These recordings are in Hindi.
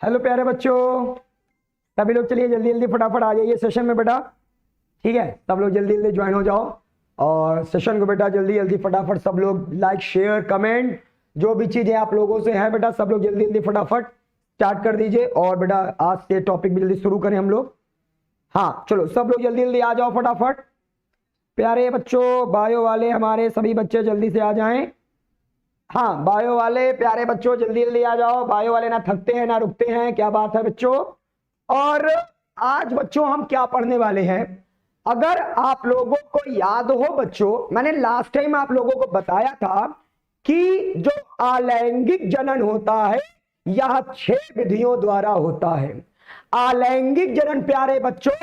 हेलो प्यारे बच्चों, सभी लोग चलिए जल्दी जल्दी फटाफट आ जाइए सेशन में बेटा। ठीक है, सब लोग जल्दी जल्दी ज्वाइन हो जाओ और सेशन को बेटा जल्दी जल्दी फटाफट सब लोग लाइक शेयर कमेंट जो भी चीजें आप लोगों से है बेटा सब लोग जल्दी जल्दी फटाफट स्टार्ट कर दीजिए। और बेटा आज से टॉपिक भी जल्दी शुरू करें हम लोग। हाँ चलो सब लोग जल्दी जल्दी आ जाओ फटाफट। प्यारे बच्चों, बायो वाले हमारे सभी बच्चे जल्दी से आ जाएं। हाँ बायो वाले प्यारे बच्चों जल्दी जल्दी आ जाओ। बायो वाले ना थकते हैं ना रुकते हैं, क्या बात है बच्चों। और आज बच्चों हम क्या पढ़ने वाले हैं, अगर आप लोगों को याद हो बच्चों, मैंने लास्ट टाइम आप लोगों को बताया था कि जो अलैंगिक जनन होता है यह 6 विधियों द्वारा होता है। अलैंगिक जनन प्यारे बच्चों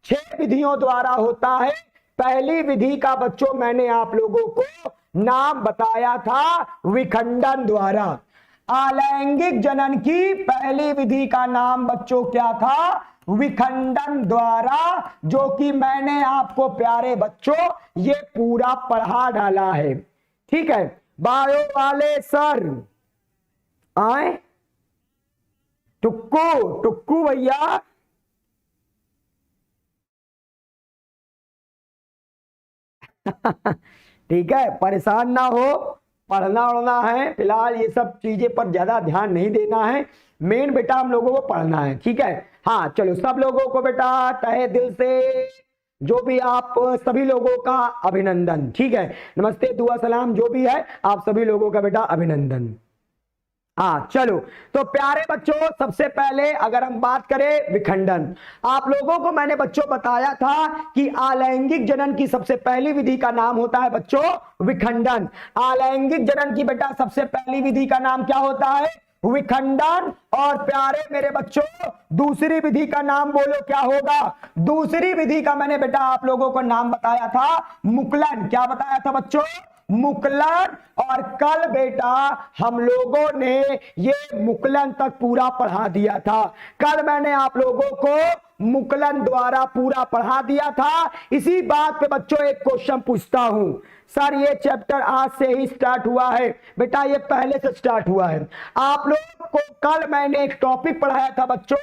6 विधियों द्वारा होता है। पहली विधि का बच्चों मैंने आप लोगों को नाम बताया था विखंडन द्वारा। अलैंगिक जनन की पहली विधि का नाम बच्चों क्या था, विखंडन द्वारा, जो कि मैंने आपको प्यारे बच्चों ये पूरा पढ़ा डाला है। ठीक है, बायो वाले सर आए, टुक्कू टुक्कू भैया ठीक है, परेशान ना हो, पढ़ना उड़ना है फिलहाल, ये सब चीजें पर ज्यादा ध्यान नहीं देना है। मेन बेटा हम लोगों को पढ़ना है। ठीक है, हाँ चलो सब लोगों को बेटा तहे दिल से जो भी आप सभी लोगों का अभिनंदन। ठीक है, नमस्ते दुआ सलाम जो भी है आप सभी लोगों का बेटा अभिनंदन। हाँ चलो, तो प्यारे बच्चों सबसे पहले अगर हम बात करें विखंडन, आप लोगों को मैंने बच्चों बताया था कि अलैंगिक जनन की सबसे पहली विधि का नाम होता है बच्चों विखंडन। अलैंगिक जनन की बेटा सबसे पहली विधि का नाम क्या होता है, विखंडन। और प्यारे मेरे बच्चों दूसरी विधि का नाम बोलो क्या होगा, दूसरी विधि का मैंने बेटा आप लोगों को नाम बताया था मुकलन। क्या बताया था बच्चों, मुकलन। और कल बेटा हम लोगों ने ये मुकलन तक पूरा पढ़ा दिया था। कल मैंने आप लोगों को मुकलन द्वारा पूरा पढ़ा दिया था। इसी बात पे बच्चों एक क्वेश्चन पूछता हूं, सर ये चैप्टर आज से ही स्टार्ट हुआ है बेटा, ये पहले से स्टार्ट हुआ है। आप लोगों को कल मैंने एक टॉपिक पढ़ाया था बच्चों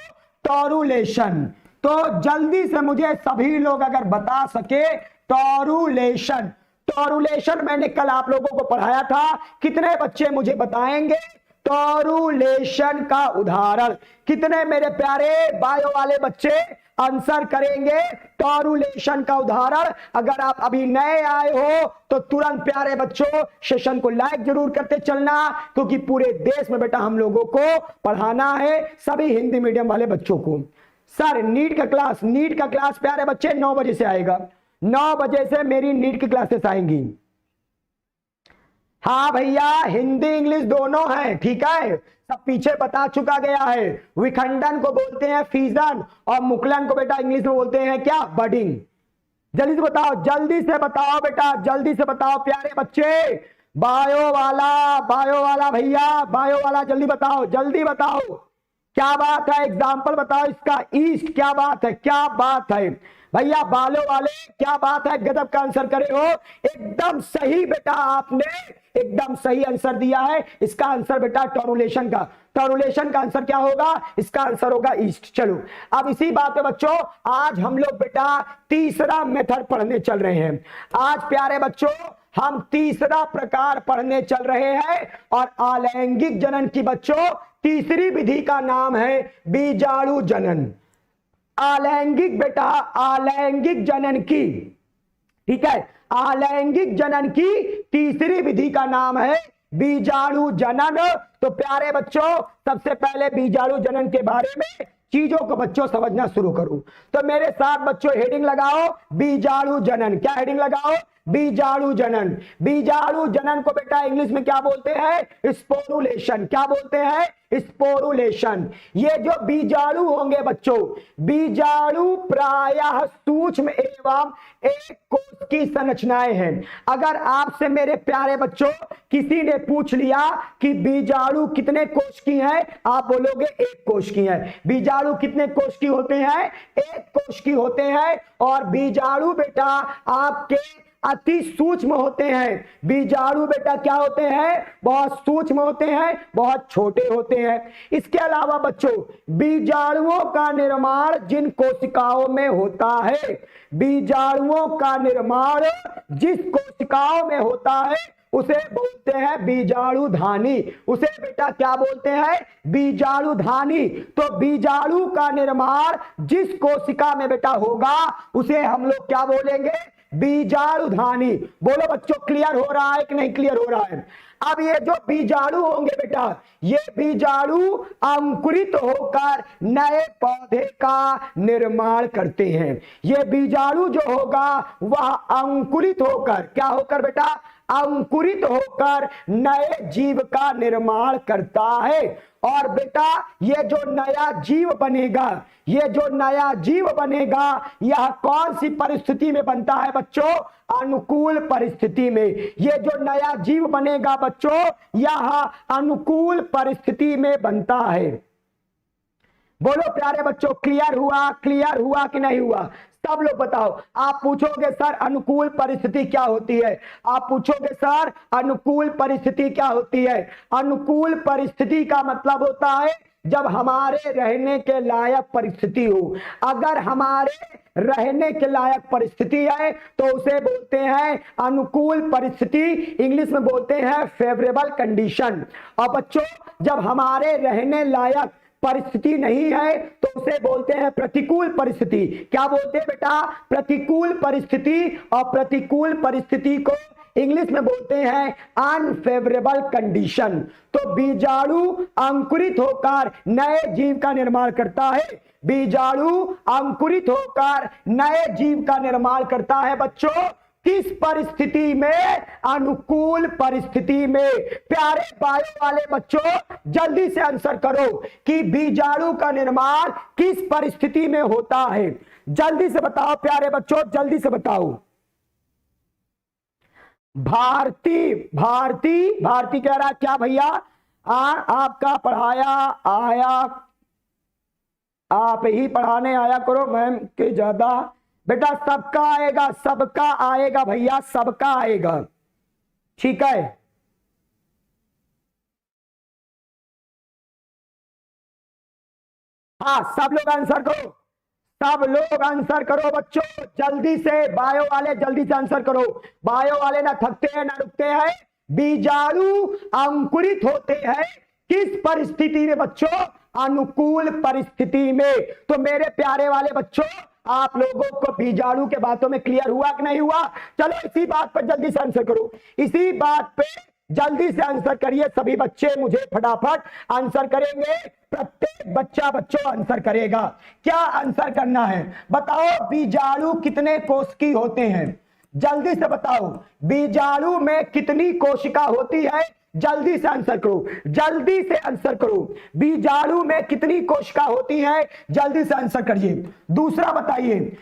टॉरुलेशन, तो जल्दी से मुझे सभी लोग अगर बता सके टॉरुलेशन, टॉरुलेशन मैंने कल आप लोगों को पढ़ाया था, कितने बच्चे मुझे बताएंगे टॉरुलेशन का उदाहरण, कितने मेरे प्यारे बायो वाले बच्चे आंसर करेंगे टॉरुलेशन का उदाहरण। अगर आप अभी नए आए हो तो तुरंत प्यारे बच्चों सेशन को लाइक जरूर करते चलना, क्योंकि पूरे देश में बेटा हम लोगों को पढ़ाना है सभी हिंदी मीडियम वाले बच्चों को। सर नीट का क्लास प्यारे बच्चे 9 बजे से आएगा, 9 बजे से मेरी नीट की क्लासेस आएंगी। हाँ भैया हिंदी इंग्लिश दोनों है, ठीक है, सब पीछे बता चुका गया है। विखंडन को बोलते हैं फीजन और मुकलन को बेटा इंग्लिश में बोलते हैं क्या, बडिंग। जल्दी से बताओ, जल्दी से बताओ बेटा, जल्दी से बताओ प्यारे बच्चे। बायो वाला भैया, बायो वाला जल्दी बताओ, जल्दी बताओ क्या बात है, एग्जाम्पल बताओ इसका, ईस्ट क्या बात है, क्या बात है भैया। बालो वाले क्या बात है, गजब का आंसर करे हो, एकदम सही बेटा, आपने एकदम सही आंसर दिया है। इसका आंसर बेटा टॉरुलेशन का, टॉरुलेशन का आंसर क्या होगा, इसका आंसर होगा ईस्ट। चलो अब इसी बात पे बच्चों आज हम लोग बेटा तीसरा मेथड पढ़ने चल रहे हैं। आज प्यारे बच्चों हम तीसरा प्रकार पढ़ने चल रहे हैं और अलैंगिक जनन की बच्चों तीसरी विधि का नाम है बीजाणु जनन। अलैंगिक बेटा अलैंगिक जनन की, ठीक है, अलैंगिक जनन की तीसरी विधि का नाम है बीजाणु जनन। तो प्यारे बच्चों सबसे पहले बीजाणु जनन के बारे में चीजों को बच्चों समझना शुरू करूं, तो मेरे साथ बच्चों हेडिंग लगाओ बीजाणु जनन। क्या हेडिंग लगाओ, बीजाणु जनन। बीजाणु जनन को बेटा इंग्लिश में क्या बोलते हैं, स्पोरुलेशन। क्या बोलते हैं, स्पोरुलेशन। ये जो बीजाणु होंगे बच्चों, बीजाणु प्रायः सूक्ष्म एवं एक कोश की संरचनाएं हैं। अगर आपसे मेरे प्यारे बच्चों किसी ने पूछ लिया कि बीजाणु कितने कोश की है, आप बोलोगे 1 कोश की है। बीजाणु कितने कोश की होते हैं, 1 कोश की होते हैं। और बीजाणु बेटा आपके अति सूक्ष्म होते हैं। बीजाणु बेटा क्या होते हैं? बहुत सूक्ष्म होते हैं, बहुत छोटे होते हैं। इसके अलावा बच्चों, बीजाणुओं का निर्माण जिन कोशिकाओं में होता है, बीजाणुओं का निर्माण जिस कोशिकाओं में होता है उसे बोलते हैं बीजाणुधानी। उसे बेटा क्या बोलते हैं? बीजाणुधानी। तो बीजाणु का निर्माण जिस कोशिका में बेटा होगा उसे हम लोग क्या बोलेंगे? बीजाणुधानी। बोलो बच्चों, क्लियर हो रहा है कि नहीं क्लियर हो रहा है? अब ये जो बीजाणु होंगे बेटा, ये बीजाणु अंकुरित होकर नए पौधे का निर्माण करते हैं। ये बीजाणु जो होगा वह अंकुरित होकर, क्या होकर बेटा? अंकुरित होकर नए जीव का निर्माण करता है। और बेटा ये जो नया जीव बनेगा, ये जो नया जीव बनेगा, यह कौन सी परिस्थिति में बनता है बच्चों? अनुकूल परिस्थिति में। ये जो नया जीव बनेगा बच्चों, यह अनुकूल परिस्थिति में बनता है। बोलो प्यारे बच्चों, क्लियर हुआ? क्लियर हुआ कि नहीं हुआ? सब लोग बताओ। आप पूछोगे सर अनुकूल परिस्थिति क्या होती है? आप पूछोगे सर अनुकूल परिस्थिति क्या होती है? अनुकूल परिस्थिति का मतलब होता है जब हमारे रहने के लायक परिस्थिति हो। अगर हमारे रहने के लायक परिस्थिति है तो उसे बोलते हैं अनुकूल परिस्थिति, इंग्लिश में बोलते हैं फेवरेबल कंडीशन। और बच्चों जब हमारे रहने लायक परिस्थिति नहीं है तो उसे बोलते हैं प्रतिकूल परिस्थिति। क्या बोलते हैं बेटा? प्रतिकूल परिस्थिति। और प्रतिकूल परिस्थिति को इंग्लिश में बोलते हैं अनफेवरेबल कंडीशन। तो बीजाणु अंकुरित होकर नए जीव का निर्माण करता है। बीजाणु अंकुरित होकर नए जीव का निर्माण करता है बच्चों किस परिस्थिति में? अनुकूल परिस्थिति में। प्यारे बायो वाले बच्चों जल्दी से आंसर करो कि बीजाणु का निर्माण किस परिस्थिति में होता है। जल्दी से बताओ प्यारे बच्चों, जल्दी से बताओ। भारती कह रहा क्या भैया? आपका पढ़ाया आया, आप ही पढ़ाने आया करो मैम के ज्यादा। बेटा सबका आएगा, सबका आएगा भैया, सबका आएगा, ठीक है। हाँ सब लोग आंसर करो, सब लोग आंसर करो बच्चों जल्दी से। बायो वाले जल्दी से आंसर करो। बायो वाले ना थकते हैं ना रुकते हैं। बीजाणु अंकुरित होते हैं किस परिस्थिति में बच्चों? अनुकूल परिस्थिति में। तो मेरे प्यारे वाले बच्चों आप लोगों को बीजाणु के बातों में क्लियर हुआ कि नहीं हुआ? चलो इसी बात पर जल्दी से आंसर करो, इसी बात पे जल्दी से आंसर करिए। सभी बच्चे मुझे फटाफट आंसर करेंगे, प्रत्येक बच्चा बच्चों आंसर करेगा। क्या आंसर करना है बताओ? बीजाणु कितने कोशिकी होते हैं? जल्दी से बताओ। बीजाणु में कितनी कोशिका होती है? जल्दी से आंसर करो, जल्दी से आंसर करो। बीजाणु में कितनी कोशिका होती है? जल्दी से आंसर करिए। दूसरा बताइए,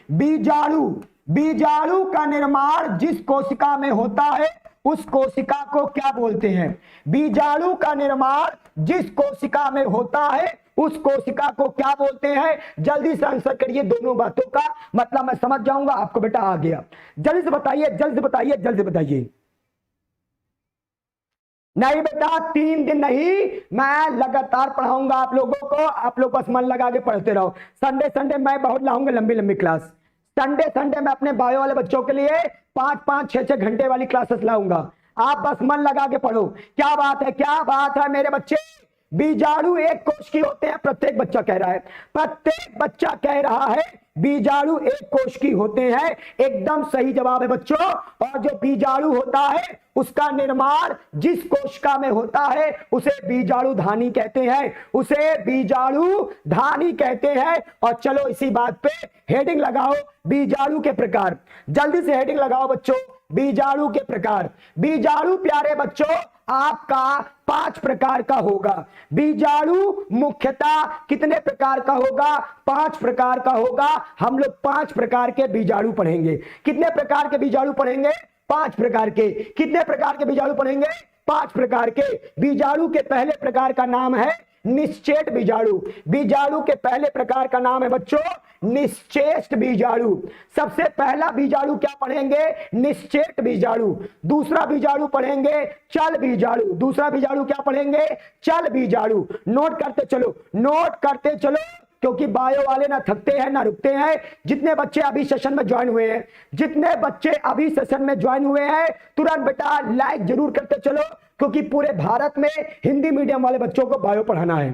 बीजाणु का निर्माण जिस कोशिका में होता है उस कोशिका को क्या बोलते हैं? बीजाणु का निर्माण जिस कोशिका में होता है उस कोशिका को क्या बोलते हैं? जल्दी से आंसर करिए। दोनों बातों का मतलब मैं समझ जाऊंगा, आपको बेटा आ गया। जल्दी से बताइए, जल्दी से बताइए, जल्दी से बताइए। नहीं बेटा 3 दिन नहीं, मैं लगातार पढ़ाऊंगा आप लोगों को। आप लोग बस मन लगा के पढ़ते रहो। संडे मैं बहुत लाऊंगा लंबी लंबी क्लास। संडे मैं अपने बायो वाले बच्चों के लिए 5-5, 6-6 घंटे वाली क्लासेस लाऊंगा। आप बस मन लगा के पढ़ो। क्या बात है, क्या बात है मेरे बच्चे? बीजाणु एक कोश की होते हैं, प्रत्येक बच्चा कह रहा है, प्रत्येक बच्चा कह रहा है बीजाणु एक कोश की होते हैं। एकदम सही जवाब है बच्चों। और जो बीजाणु होता है उसका निर्माण जिस कोशिका में होता है उसे बीजाणुधानी कहते हैं, उसे बीजाणुधानी कहते हैं। और चलो इसी बात पे हेडिंग लगाओ, बीजाणु के प्रकार। जल्दी से हेडिंग लगाओ बच्चों, बीजाणु के प्रकार। बीजाणु प्यारे बच्चों आपका 5 प्रकार का होगा। बीजाणु मुख्यतः कितने प्रकार का होगा? 5 प्रकार का होगा। हम लोग 5 प्रकार के बीजाणु पढ़ेंगे। कितने प्रकार के बीजाणु पढ़ेंगे? 5 प्रकार के। कितने प्रकार के बीजाणु पढ़ेंगे? 5 प्रकार के। बीजाणु के पहले प्रकार का नाम है निश्चेत बीजाणु। बीजाणु के पहले प्रकार का नाम है बच्चों निश्चेष्ट बीजाणु। सबसे पहला बीजाणु क्या पढ़ेंगे? निश्चेष्ट बीजाणु। दूसरा बीजाणु पढ़ेंगे चल बीजाणु। दूसरा बीजाणु क्या पढ़ेंगे? चल बीजाणु। नोट करते चलो, नोट करते चलो, क्योंकि बायो वाले ना थकते हैं ना रुकते हैं। जितने बच्चे अभी सेशन में ज्वाइन हुए हैं, जितने बच्चे अभी सेशन में ज्वाइन हुए हैं, तुरंत बेटा लाइक जरूर करते चलो, क्योंकि पूरे भारत में हिंदी मीडियम वाले बच्चों को बायो पढ़ाना है।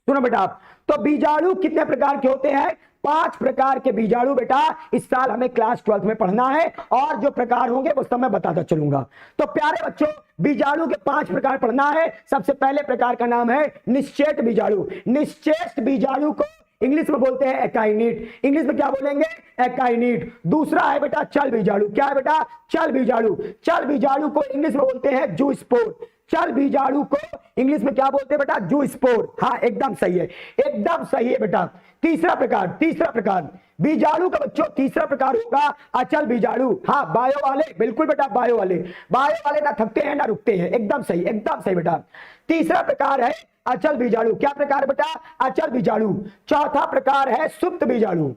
सुनो बेटा, तो बीजाणु कितने प्रकार के होते हैं? 5 प्रकार के बीजाणु बेटा इस साल हमें क्लास 12 में पढ़ना है, और जो प्रकार होंगे वो सब मैं बताता चलूंगा। तो प्यारे बच्चों, बीजाणु के 5 प्रकार पढ़ना है। सबसे पहले प्रकार का नाम है निश्चेष्ट बीजाणु। निश्चेष्ट बीजाणु को इंग्लिश में बोलते हैं एकाइनीट। इंग्लिश में क्या बोलेंगे? एकाइनीट। दूसरा है बेटा चल बीजाणु। क्या है बेटा? चल बीजाणु। चल बीजाणु को इंग्लिश में बोलते हैं जूस्पोर। चल बीजाणु को इंग्लिश में क्या बोलते हैं बेटा? जूस्पोर। हाँ, एकदम सही है, एकदम सही है बेटा। तीसरा प्रकार बीजाणु का बच्चों तीसरा प्रकार होगा अचल बीजाणु। हाँ, बायो वाले, बिल्कुल बेटा, बायो वाले ना थकते हैं ना रुकते हैं। एकदम सही बेटा। तीसरा प्रकार है अचल बीजाणु। क्या प्रकार बेटा? अचल बीजाणु। चौथा प्रकार है सुप्त बीजाणु।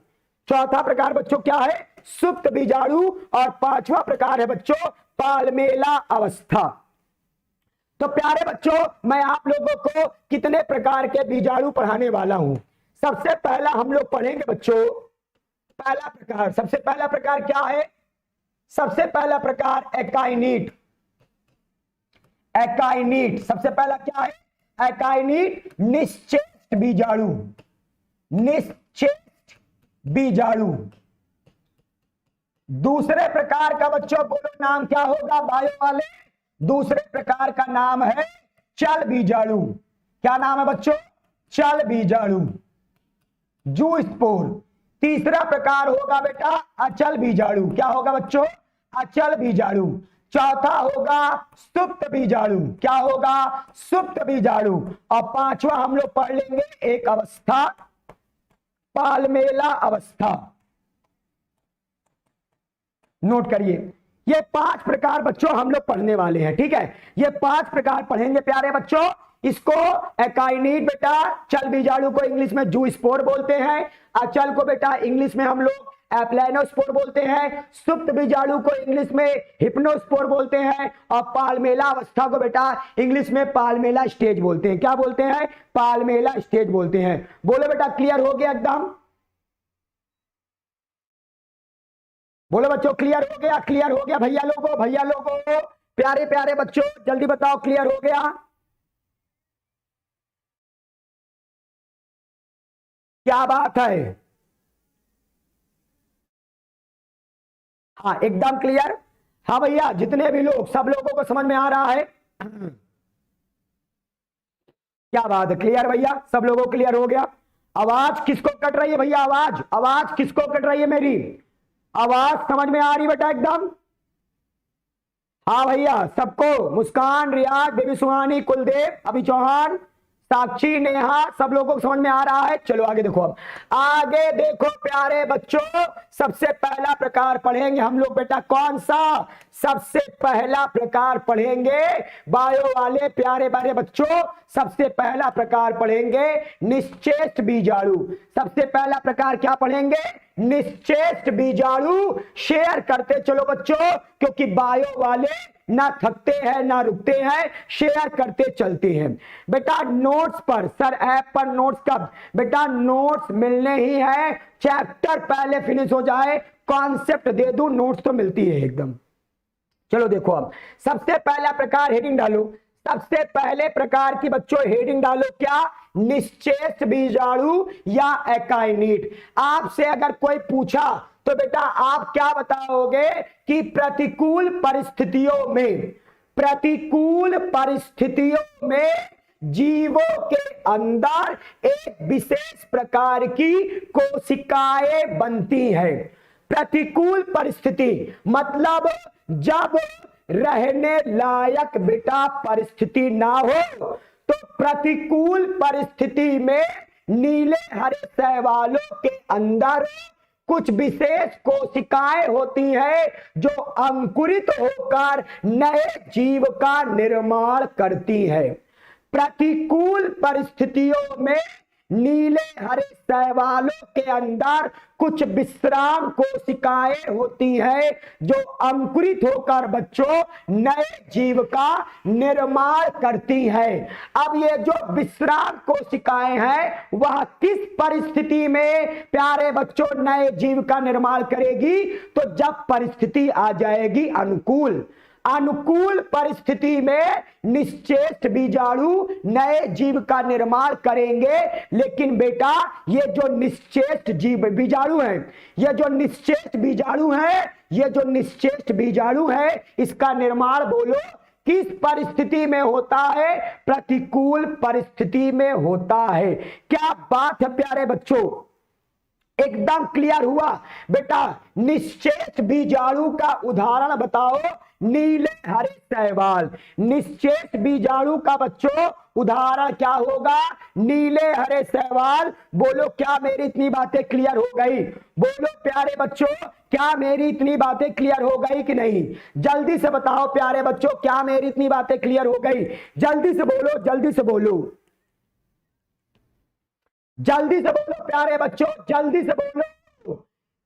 चौथा प्रकार बच्चों क्या है? सुप्त बीजाणु। और 5वां प्रकार है बच्चों पालमेला अवस्था। तो प्यारे बच्चों, मैं आप लोगों को कितने प्रकार के बीजाणु पढ़ाने वाला हूं। सबसे पहला हम लोग पढ़ेंगे बच्चों पहला प्रकार। सबसे पहला प्रकार क्या है? सबसे पहला प्रकार एकाइनीट। एकाइनीट सबसे पहला क्या है? एकाइनीट निश्चेष्ट बीजाणु। निश्चेष्ट बीजाणु। दूसरे प्रकार का बच्चों बोलो नाम क्या होगा बायो वाले? दूसरे प्रकार का नाम है चल बीजाणु। क्या नाम है बच्चों? चल बीजाणु, जूस्पोर। तीसरा प्रकार होगा बेटा अचल बीजाणु। क्या होगा बच्चों? अचल बीजाणु। चौथा होगा सुप्त बीजाणु। क्या होगा? सुप्त बीजाणु। और 5वां हम लोग पढ़ लेंगे एक अवस्था, पालमेला अवस्था। नोट करिए, ये 5 प्रकार बच्चों हम लोग पढ़ने वाले हैं। ठीक है, ये 5 प्रकार पढ़ेंगे प्यारे बच्चों। इसको एकाइनीट बेटा चल बीजाणु को इंग्लिश में जूस्पोर बोलते हैं। अचल को बेटा इंग्लिश में हम लोग एप्लानोस्पोर बोलते हैं। सुप्त बीजाणु को इंग्लिश में हिप्नोस्पोर बोलते हैं। और पालमेला अवस्था को बेटा इंग्लिश में पालमेला स्टेज बोलते हैं। क्या बोलते हैं? पालमेला स्टेज बोलते हैं। बोलो बेटा, क्लियर हो गया एकदम? बोलो बच्चों, क्लियर हो गया? क्लियर हो गया भैया लोगों, प्यारे प्यारे बच्चों जल्दी बताओ, क्लियर हो गया? क्या बात है? हाँ, एकदम क्लियर। हाँ भैया, जितने भी लोग, सब लोगों को समझ में आ रहा है? क्या बात है, क्लियर भैया? सब लोगों को क्लियर हो गया? आवाज किसको कट रही है भैया? आवाज किसको कट रही है? मेरी आवाज समझ में आ रही बेटा एकदम? हाँ भैया, सबको, मुस्कान, रियाज, बेबी सुहानी, कुलदेव, अभी चौहान, साक्षी, नेहा, सब लोगों को समझ में आ रहा है? चलो आगे देखो। अब आगे देखो प्यारे बच्चों, सबसे पहला प्रकार पढ़ेंगे हम लोग बेटा। कौन सा? सबसे पहला प्रकार पढ़ेंगे बायो वाले प्यारे प्यारे बच्चों। सबसे पहला प्रकार पढ़ेंगे निश्चेष्ट बीजाणु। सबसे पहला प्रकार क्या पढ़ेंगे? निश्चेष्ट बीजाणु। शेयर करते चलो बच्चों, क्योंकि बायो वाले ना थकते हैं ना रुकते हैं, शेयर करते चलते हैं बेटा। नोट्स पर सर ऐप पर नोट्स कब? बेटा नोट्स मिलने ही है, चैप्टर पहले फिनिश हो जाए, कॉन्सेप्ट दे दूं, नोट्स तो मिलती है एकदम। चलो देखो, अब सबसे पहला प्रकार, हेडिंग डालो। सबसे पहले प्रकार की बच्चों हेडिंग डालो, क्या? निश्चेष्ट बीजाणु या एकाइनीट। आपसे अगर कोई पूछा तो बेटा आप क्या बताओगे? कि प्रतिकूल परिस्थितियों में जीवों के अंदर एक विशेष प्रकार की कोशिकाएं बनती है। प्रतिकूल परिस्थिति मतलब जब रहने लायक बेटा परिस्थिति ना हो, तो प्रतिकूल परिस्थिति में नीले हरे शैवालों के अंदर कुछ विशेष कोशिकाएं होती है जो अंकुरित होकर नए जीव का निर्माण करती है। प्रतिकूल परिस्थितियों में नीले हरे शैवालों के अंदर कुछ विश्राम कोशिकाएं होती है जो अंकुरित होकर बच्चों नए जीव का निर्माण करती है। अब ये जो विश्राम कोशिकाएं हैं वह किस परिस्थिति में प्यारे बच्चों नए जीव का निर्माण करेगी? तो जब परिस्थिति आ जाएगी अनुकूल, अनुकूल परिस्थिति में निश्चेष्ट बीजाणु नए जीव का निर्माण करेंगे। लेकिन बेटा ये जो निश्चेष्ट जीव बीजाणु है, ये जो निश्चेष्ट बीजाणु है, ये जो निश्चेष्ट बीजाणु है, इसका निर्माण बोलो किस परिस्थिति में होता है? प्रतिकूल परिस्थिति में होता है। क्या बात है प्यारे बच्चों, एकदम क्लियर हुआ? बेटा निश्चेष्ट बीजाणु का उदाहरण बताओ, नीले हरे शैवाल। निश्चेष्ट बीजाणु का बच्चों उदाहरण क्या होगा? नीले हरे शैवाल। बोलो क्या मेरी इतनी बातें क्लियर हो गई? बोलो प्यारे बच्चों क्या मेरी इतनी बातें क्लियर हो गई कि नहीं? जल्दी से बताओ प्यारे बच्चों, क्या मेरी इतनी बातें क्लियर हो गई? जल्दी से बोलो, जल्दी से बोलो, जल्दी से बोलो प्यारे बच्चों, जल्दी से बोलो।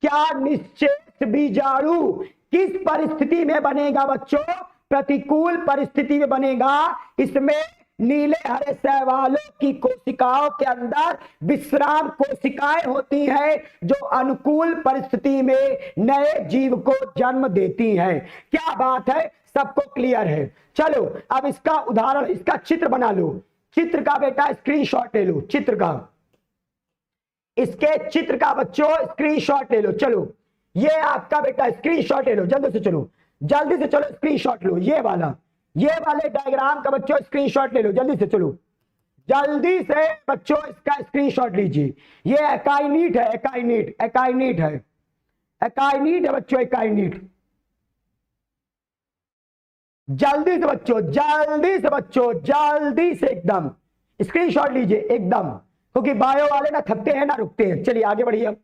क्या निश्चेष्ट बीजाणु किस परिस्थिति में बनेगा बच्चों? प्रतिकूल परिस्थिति में बनेगा। इसमें नीले हरे शैवालों की कोशिकाओं के अंदर विश्राम कोशिकाएं होती हैं जो अनुकूल परिस्थिति में नए जीव को जन्म देती हैं। क्या बात है, सबको क्लियर है? चलो अब इसका उदाहरण, इसका चित्र बना लो। चित्र का बेटा स्क्रीनशॉट ले लो, चित्र का, इसके चित्र का बच्चों स्क्रीनशॉट ले लो। चलो ये आपका बेटा स्क्रीनशॉट ले लो, जल्दी से चलो, जल्दी से चलो स्क्रीनशॉट लो। ये वाले डायग्राम का बच्चों स्क्रीनशॉट ले लो, जल्दी से चलो, जल्दी से बच्चों इसका स्क्रीनशॉट लीजिए। ये एकाइनीट है, एकाइनीट, एकाइनीट है, एकाइनीट है बच्चों, एकाइनीट। जल्दी से बच्चों, जल्दी से बच्चों, जल्दी से एकदम स्क्रीनशॉट लीजिए एकदम, क्योंकि बायो वाले ना थकते हैं ना रुकते हैं। चलिए आगे बढ़िए।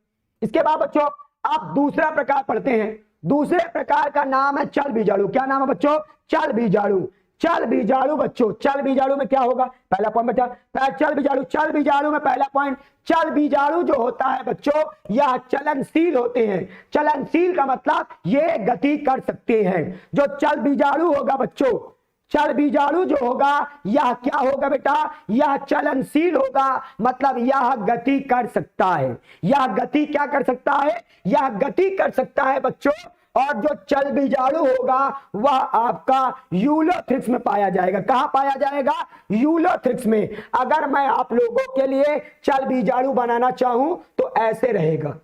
इसके बाद बच्चों आप दूसरा प्रकार पढ़ते हैं। दूसरे प्रकार का नाम है चल बीजाणु। क्या नाम है बच्चों? चल बीजाणु। चल बीजाणु बच्चों, चल बीजाणु में क्या होगा? पहला पॉइंट बच्चा चल बीजाणु। चल बीजाणु में पहला पॉइंट, चल बीजाणु जो होता है बच्चों यह चलनशील होते हैं। चलनशील का मतलब ये गति कर सकते हैं। जो चल बीजाणु होगा बच्चों, चल बीजाणु जो होगा यह क्या होगा बेटा? यह चलनशील होगा, मतलब यह गति कर सकता है। यह गति क्या कर सकता है? यह गति कर सकता है बच्चों। और जो चल बीजाणु होगा वह आपका यूलोथ्रिक्स में पाया जाएगा। कहां पाया जाएगा? यूलोथ्रिक्स में। अगर मैं आप लोगों के लिए चल बीजाणु बनाना चाहूं तो ऐसे रहेगा।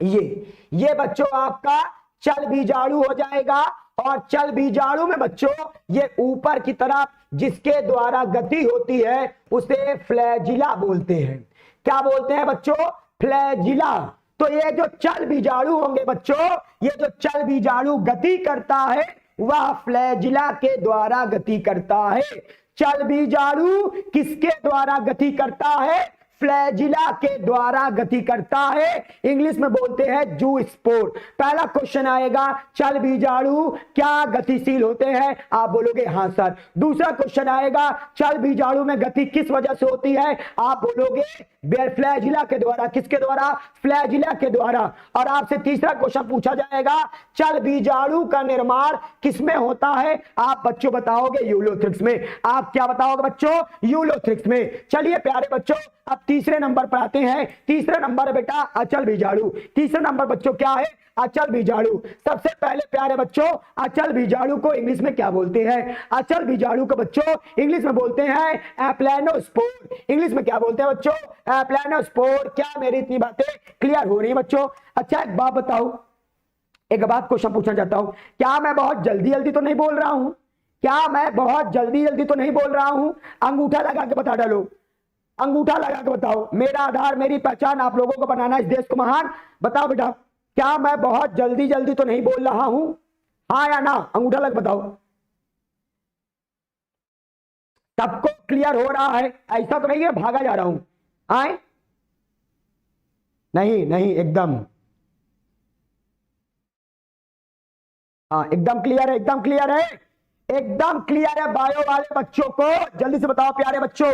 ये बच्चों आपका चल बीजाणु हो जाएगा। और चल बीजाणु में बच्चों ये ऊपर की तरफ जिसके द्वारा गति होती है उसे फ्लैजिला बोलते हैं। क्या बोलते हैं बच्चों? फ्लैजिला। तो ये जो चल बीजाणु होंगे बच्चों, ये जो चल बीजाणु गति करता है वह फ्लैजिला के द्वारा गति करता है। चल बीजाणु किसके द्वारा गति करता है? फ्लैजिला के द्वारा गति करता है। इंग्लिश में बोलते हैं जू स्पोर। पहला क्वेश्चन आएगा चल बीजाणु क्या गतिशील होते हैं? आप बोलोगे हाँ सर। दूसरा क्वेश्चन आएगा चल बीजाणु में गति किस वजह से होती है? आप बोलोगे फ्लैजिला के द्वारा। किसके द्वारा? फ्लैजिला के द्वारा। और आपसे तीसरा क्वेश्चन पूछा जाएगा चल बीजाणु का निर्माण किसमें होता है? आप बच्चों बताओगे यूलोथ्रिक्स में। आप क्या बताओगे बच्चों? यूलोथ्रिक्स में। चलिए प्यारे बच्चों अब तीसरे नंबर पर आते हैं। तीसरा नंबर बेटा अचल बीजाणु। तीसरा नंबर बच्चों क्या है? अचल बीजाणु। सबसे पहले प्यारे बच्चों अचल बीजाणु को इंग्लिश में क्या बोलते हैं? अचल बीजाणु को बच्चों इंग्लिश में बोलते हैं एप्लेनोस्पोर। इंग्लिश में क्या बोलते हैं बच्चों? एप्लेनोस्पोर। क्या मेरी इतनी बातें क्लियर हो रही है बच्चों? अच्छा एक बात बताओ, एक बात क्वेश्चन पूछना चाहता हूं, क्या मैं बहुत जल्दी जल्दी तो नहीं बोल रहा हूं? क्या मैं बहुत जल्दी जल्दी तो नहीं बोल रहा हूं? अंगूठा लगा के बता डालो, अंगूठा लगा के बताओ। मेरा आधार मेरी पहचान, आप लोगों को बनाना इस देश को महान। बताओ बेटा क्या मैं बहुत जल्दी जल्दी तो नहीं बोल रहा हूं? हाँ या ना? अंगूठा लग बताओ। सबको क्लियर हो रहा है? ऐसा तो नहीं है भागा जा रहा हूं। आए नहीं नहीं एकदम, हाँ एकदम क्लियर है, एकदम क्लियर है, एकदम क्लियर है। बायो वाले बच्चों को जल्दी से बताओ प्यारे बच्चों,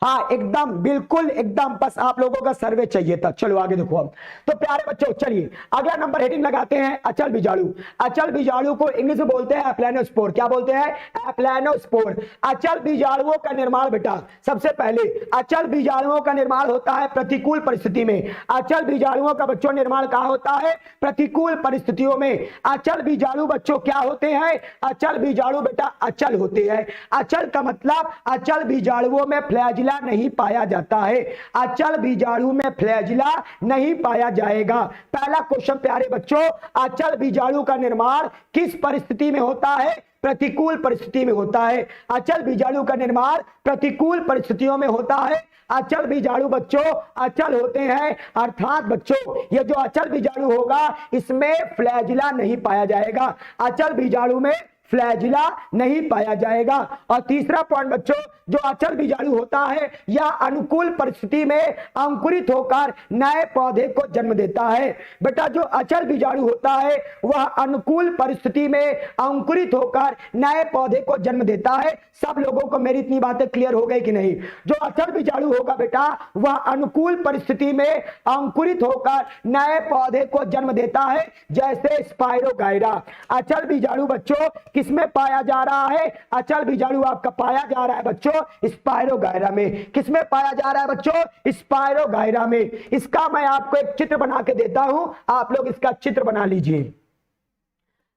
हाँ एकदम बिल्कुल एकदम, बस आप लोगों का सर्वे चाहिए था। चलो आगे देखो अब। तो प्यारे बच्चों चलिए अगला नंबर हेडिंग लगाते हैं, अचल बीजाणु। अचल बीजाणु को इंग्लिश में बोलते हैं एप्लानोस्पोर। क्या बोलते हैं? एप्लानोस्पोर। अचल बीजाणुओं का निर्माण बेटा, सबसे पहले अचल बीजाणुओं का निर्माण होता है प्रतिकूल परिस्थिति में। अचल बीजाणुओं का बच्चों निर्माण कहाँ होता है? प्रतिकूल परिस्थितियों में। अचल बीजाणु बच्चों क्या होते हैं? अचल बीजाणु बेटा अचल होते हैं। अचल का मतलब अचल बीजाणुओं में फ्लैजिला नहीं पाया जाता है। अचल बीजाणु में फ्लैजिला नहीं पाया जाएगा। पहला क्वेश्चन प्यारे बच्चों, अचल बीजाणु का निर्माण किस परिस्थिति में होता है? प्रतिकूल परिस्थिति में होता है। अचल बीजाणु का निर्माण प्रतिकूल परिस्थितियों में होता है। अचल बीजाणु बच्चों अचल होते हैं, अर्थात बच्चों ये जो अचल बीजाणु होगा इसमें फ्लैजिला नहीं पाया जाएगा। अचल बीजाणु में फ्लैजिला नहीं पाया जाएगा। और तीसरा पॉइंट बच्चों, जो अचल बीजाणु होता है यह अनुकूल परिस्थिति में अंकुरित होकर नए पौधे को जन्म देता है। बेटा जो अचल बीजाणु होता है वह अनुकूल परिस्थिति में अंकुरित होकर नए पौधे को जन्म देता है। सब लोगों को मेरी इतनी बातें क्लियर हो गई कि नहीं? जो अचल बीजाणु होगा बेटा वह अनुकूल परिस्थिति में अंकुरित होकर नए पौधे को जन्म देता है, जैसे स्पाइरोगाइरा। अचल बीजाणु बच्चों किसमें पाया जा रहा है? अचल बीजाणु आपका पाया जा रहा है बच्चों स्पाइरोगाइरा में। किसमें पाया जा रहा है बच्चों? स्पाइरोगाइरा में। इसका मैं आपको एक चित्र बना के देता हूं, आप लोग इसका चित्र बना लीजिए।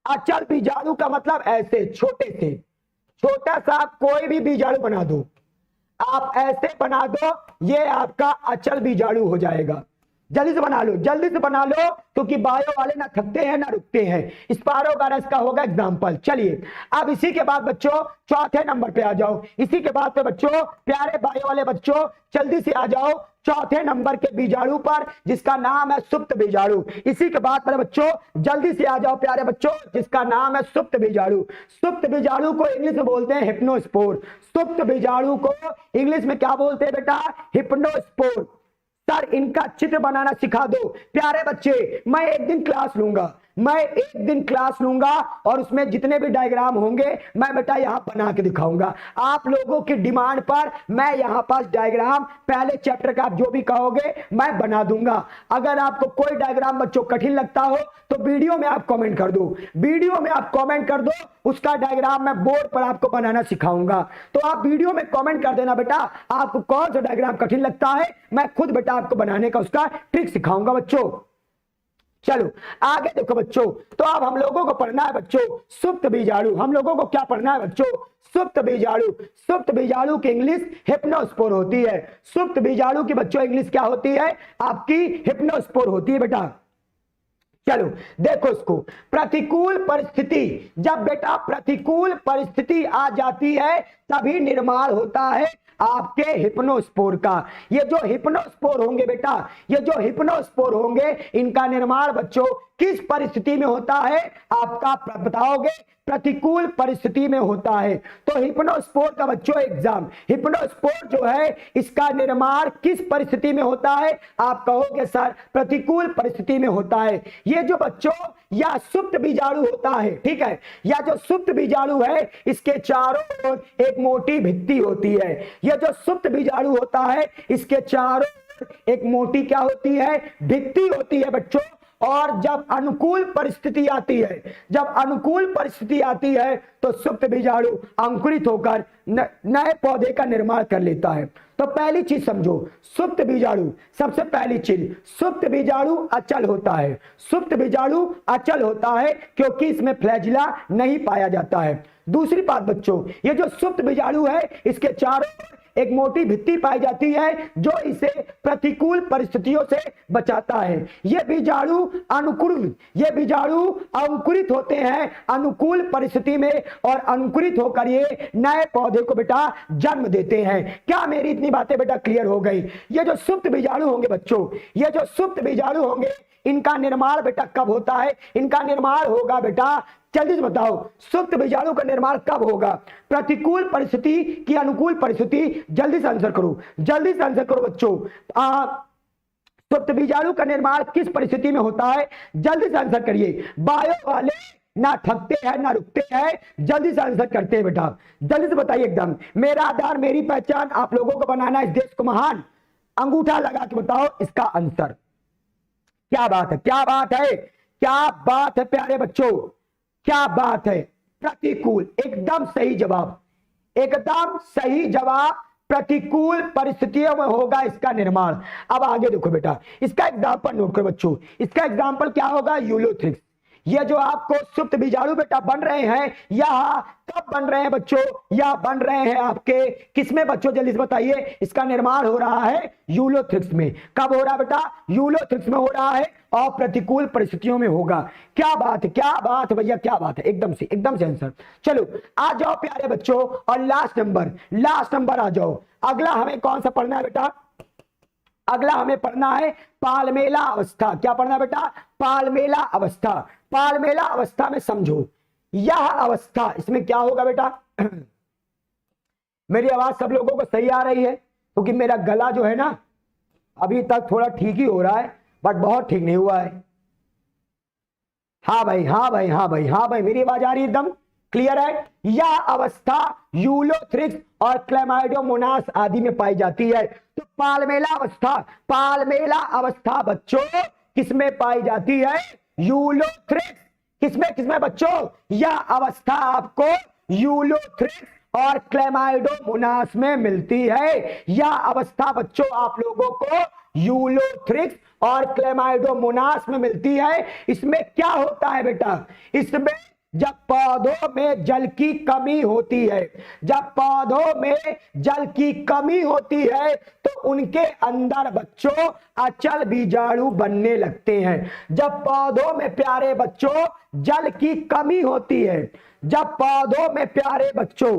अचल बीजाणु का मतलब ऐसे छोटे से, छोटा सा कोई भी बीजाणु बना दो, आप ऐसे बना दो, ये आपका अचल बीजाणु हो जाएगा। जल्दी से बना लो, जल्दी से बना लो, क्योंकि बायो वाले ना थकते हैं ना रुकते हैं। स्पाइरोगाइरा का होगा एग्जांपल। चलिए अब इसी के बाद बच्चों चौथे नंबर पे आ जाओ। इसी के बाद पे बच्चों प्यारे बायो वाले बच्चों जल्दी से आ जाओ चौथे नंबर के बीजाणु पर, जिसका नाम है सुप्त बीजाणु। इसी के बाद बच्चों जल्दी से आ जाओ प्यारे बच्चों, जिसका नाम है सुप्त बीजाणु। सुप्त बीजाणु को इंग्लिश में बोलते हैं हिप्नोस्पोर। सुप्त बीजाणु को इंग्लिश में क्या बोलते हैं बेटा? हिप्नोस्पोर। सर इनका चित्र बनाना सिखा दो। प्यारे बच्चे मैं एक दिन क्लास लूंगा, मैं एक दिन क्लास लूंगा और उसमें जितने भी डायग्राम होंगे मैं बेटा यहाँ बना के दिखाऊंगा। आप लोगों की डिमांड पर मैं यहाँ पास डायग्राम पहले चैप्टर का आप जो भी कहोगे मैं बना दूंगा। अगर आपको कोई डायग्राम बच्चों कठिन लगता हो तो वीडियो में आप कमेंट कर दो, वीडियो में आप कमेंट कर दो, उसका डायग्राम मैं बोर्ड पर आपको बनाना सिखाऊंगा। तो आप वीडियो में कमेंट कर देना बेटा आपको कौन सा डायग्राम कठिन लगता है, मैं खुद बेटा आपको बनाने का उसका ट्रिक सिखाऊंगा बच्चों। चलो आगे देखो बच्चों, तो अब हम लोगों को पढ़ना है बच्चों सुप्त बीजाणु। हम लोगों को क्या पढ़ना है बच्चों? सुप्त बीजाणु। सुप्त बीजाणु की इंग्लिश हिप्नोस्पोर होती है। सुप्त बीजाणु की बच्चों इंग्लिश क्या होती है? आपकी हिप्नोस्पोर होती है बेटा। चलो देखो इसको, प्रतिकूल परिस्थिति, जब बेटा प्रतिकूल परिस्थिति आ जाती है तभी निर्माण होता है आपके हिप्नोस्पोर का। ये जो हिप्नोस्पोर होंगे बेटा, ये जो हिप्नोस्पोर होंगे इनका निर्माण बच्चों किस परिस्थिति में होता है? आपका बताओगे प्रतिकूल परिस्थिति में होता है। तो हिप्नोस्पोर का बच्चों एग्जाम, हिप्नोस्पोर जो है इसका निर्माण किस परिस्थिति में होता है? आप कहोगे सर प्रतिकूल परिस्थिति में होता है। ये जो बच्चों या सुप्त बीजाणु होता है, ठीक है, या जो सुप्त बीजाणु है इसके चारों ओर एक मोटी भित्ति होती है। यह जो सुप्त बीजाणु होता है इसके चारों ओर एक मोटी क्या होती है? भित्ति होती है बच्चों। और जब अनुकूल परिस्थिति आती है, जब अनुकूल परिस्थिति आती है तो सुप्त बीजाणु अंकुरित होकर नए पौधे का निर्माण कर लेता है। तो पहली चीज समझो, सुप्त बीजाणु, सबसे पहली चीज सुप्त बीजाणु अचल होता है। सुप्त बीजाणु अचल होता है क्योंकि इसमें फ्लैजिला नहीं पाया जाता है। दूसरी बात बच्चों, ये जो सुप्त बीजाणु है इसके चारों एक मोटी भित्ति पाई जाती है जो इसे प्रतिकूल परिस्थितियों से बचाता है। ये बीजाणु अनुकूल, ये बीजाणु अंकुरित होते हैं अनुकूल परिस्थिति में और अंकुरित होकर ये नए पौधे को बेटा जन्म देते हैं। क्या मेरी इतनी बातें बेटा क्लियर हो गई? ये जो सुप्त बीजाणु होंगे बच्चों, ये जो सुप्त बीजाणु होंगे इनका निर्माण बेटा कब होता है? इनका निर्माण होगा बेटा, जल्दी से बताओ, सुप्त बीजाणु का निर्माण कब होगा? प्रतिकूल परिस्थिति की अनुकूल परिस्थिति? जल्दी से आंसर करो, जल्दी से आंसर करो बच्चों। सुप्त बीजाणु का निर्माण किस परिस्थिति में होता है? जल्दी से आंसर करिए। बायो वाले ना थकते हैं ना रुकते हैं, जल्दी से आंसर करते हैं बेटा, जल्दी से बताइए एकदम। मेरा आधार मेरी पहचान, आप लोगों को बनाना इस देश को महान। अंगूठा लगा के बताओ इसका आंसर। क्या बात है, क्या बात है, क्या बात है प्यारे बच्चों, क्या बात है। प्रतिकूल, एकदम सही जवाब, एकदम सही जवाब। प्रतिकूल परिस्थितियों में होगा इसका निर्माण। अब आगे देखो बेटा, इसका एग्जाम्पल नोट करो बच्चों। इसका एग्जाम्पल क्या होगा? यूलोथ्रिक्स। ये जो आपको सुप्त बीजाणु बेटा बन रहे हैं, यह कब बन रहे हैं बच्चों? यह बन रहे हैं आपके किसमें बच्चों? जल्दी से बताइए। इसका निर्माण हो रहा है यूलोथ्रिक्स में। कब हो रहा है बेटा? यूलोथ्रिक्स में हो रहा है और प्रतिकूल परिस्थितियों में होगा। क्या बात है, क्या बात है भैया, क्या बात है, एकदम से आंसर। चलो आ जाओ प्यारे बच्चों, और लास्ट नंबर आ जाओ। अगला हमें कौन सा पढ़ना है बेटा? अगला हमें पढ़ना है पालमेला अवस्था। क्या पढ़ना है बेटा? पालमेला अवस्था। पालमेला अवस्था में समझो, यह अवस्था, इसमें क्या होगा बेटा? मेरी आवाज सब लोगों को सही आ रही है? क्योंकि मेरा गला जो है ना अभी तक थोड़ा ठीक ही हो रहा है, बट बहुत ठीक नहीं हुआ है। हाँ भाई, हाँ भाई, हाँ भाई, हाँ भाई, मेरी आवाज आ रही है एकदम क्लियर है। यह अवस्था यूलोथ्रिक्स और क्लैमाइडोमोनास आदि में पाई जाती है। तो पालमेला अवस्था बच्चों किसमें पाई जाती है? यूलोथ्रिक्स। किसमें बच्चों? यह अवस्था आपको यूलोथ्रिक्स और क्लैमाइडोमोनास में मिलती है। यह अवस्था बच्चों आप लोगों को यूलोथ्रिक्स और क्लैमाइडोमोनास में मिलती है। इसमें क्या होता है बेटा? इसमें जब पौधों में जल की कमी होती है, जब पौधों में जल की कमी होती है तो उनके अंदर बच्चों अचल बीजाणु बनने लगते हैं। जब पौधों में प्यारे बच्चों जल की कमी होती है, जब पौधों में प्यारे बच्चों,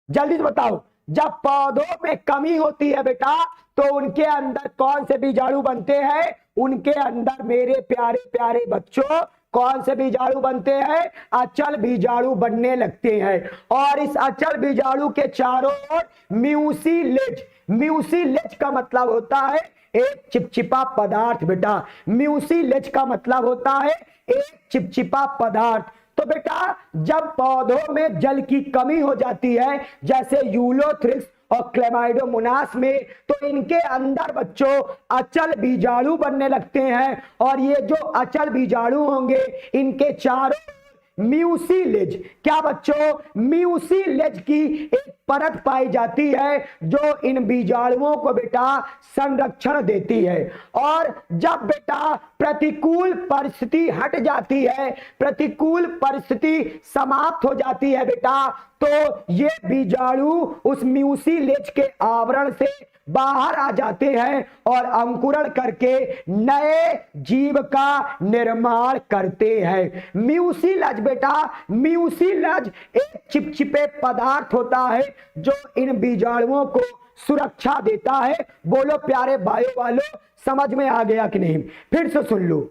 जल्दी से बताओ, जब पौधों में कमी होती है बेटा तो उनके अंदर कौन से बीजाणु बनते हैं? उनके अंदर मेरे प्यारे प्यारे बच्चों कौन से बीजाणु बनते हैं? अचल बीजाणु बनने लगते हैं। और इस अचल बीजाणु के चारों ओर म्यूसिलेज, म्यूसिलेज का मतलब होता है एक चिपचिपा पदार्थ बेटा। म्यूसिलेज का मतलब होता है एक चिपचिपा पदार्थ। तो बेटा जब पौधों में जल की कमी हो जाती है, जैसे यूलोथ्रिक्स और क्लैमाइडोमोनास में, तो इनके अंदर बच्चों अचल बीजाणु बनने लगते हैं। और ये जो अचल बीजाणु होंगे इनके चारों म्यूसिलेज, क्या बच्चों? म्यूसिलेज की एक परत पाई जाती है जो इन बीजाणुओं को बेटा संरक्षण देती है। और जब बेटा प्रतिकूल परिस्थिति हट जाती है, प्रतिकूल परिस्थिति समाप्त हो जाती है बेटा, तो ये बीजाणु उस म्यूसिलेज के आवरण से बाहर आ जाते हैं और अंकुरण करके नए जीव का निर्माण करते हैं। म्यूसिलेज बेटा, म्यूसिलेज एक चिपचिपे पदार्थ होता है जो इन बीजाणुओं को सुरक्षा देता है। बोलो प्यारे भाइयों वालों, समझ में आ गया कि नहीं? फिर से सुन लो।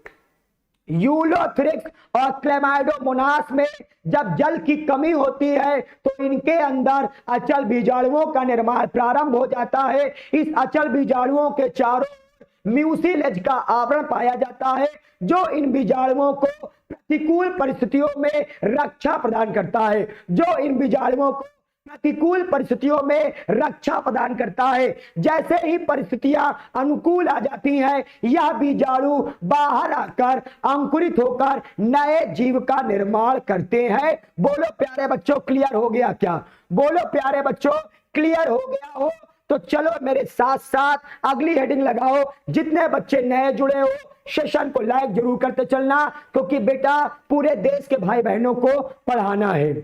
यूलोथ्रिक्स और क्लैमाइडोमोनास में जब जल की कमी होती है तो इनके अंदर अचल बीजाणुओं का निर्माण प्रारंभ हो जाता है। इस अचल बीजाणुओं के चारों म्यूसिलेज का आवरण पाया जाता है जो इन बीजाणुओं को प्रतिकूल परिस्थितियों में रक्षा प्रदान करता है, जो इन बीजाणुओं को प्रतिकूल परिस्थितियों में रक्षा प्रदान करता है। जैसे ही परिस्थितियां अनुकूल आ जाती हैं, यह बीजाणु बाहर आकर अंकुरित होकर नए जीव का निर्माण करते हैं। बोलो प्यारे बच्चों क्लियर हो गया क्या? बोलो प्यारे बच्चों क्लियर हो गया हो तो चलो मेरे साथ साथ अगली हेडिंग लगाओ। जितने बच्चे नए जुड़े हो सेशन को लाइक जरूर करते चलना, क्योंकि बेटा पूरे देश के भाई बहनों को पढ़ाना है।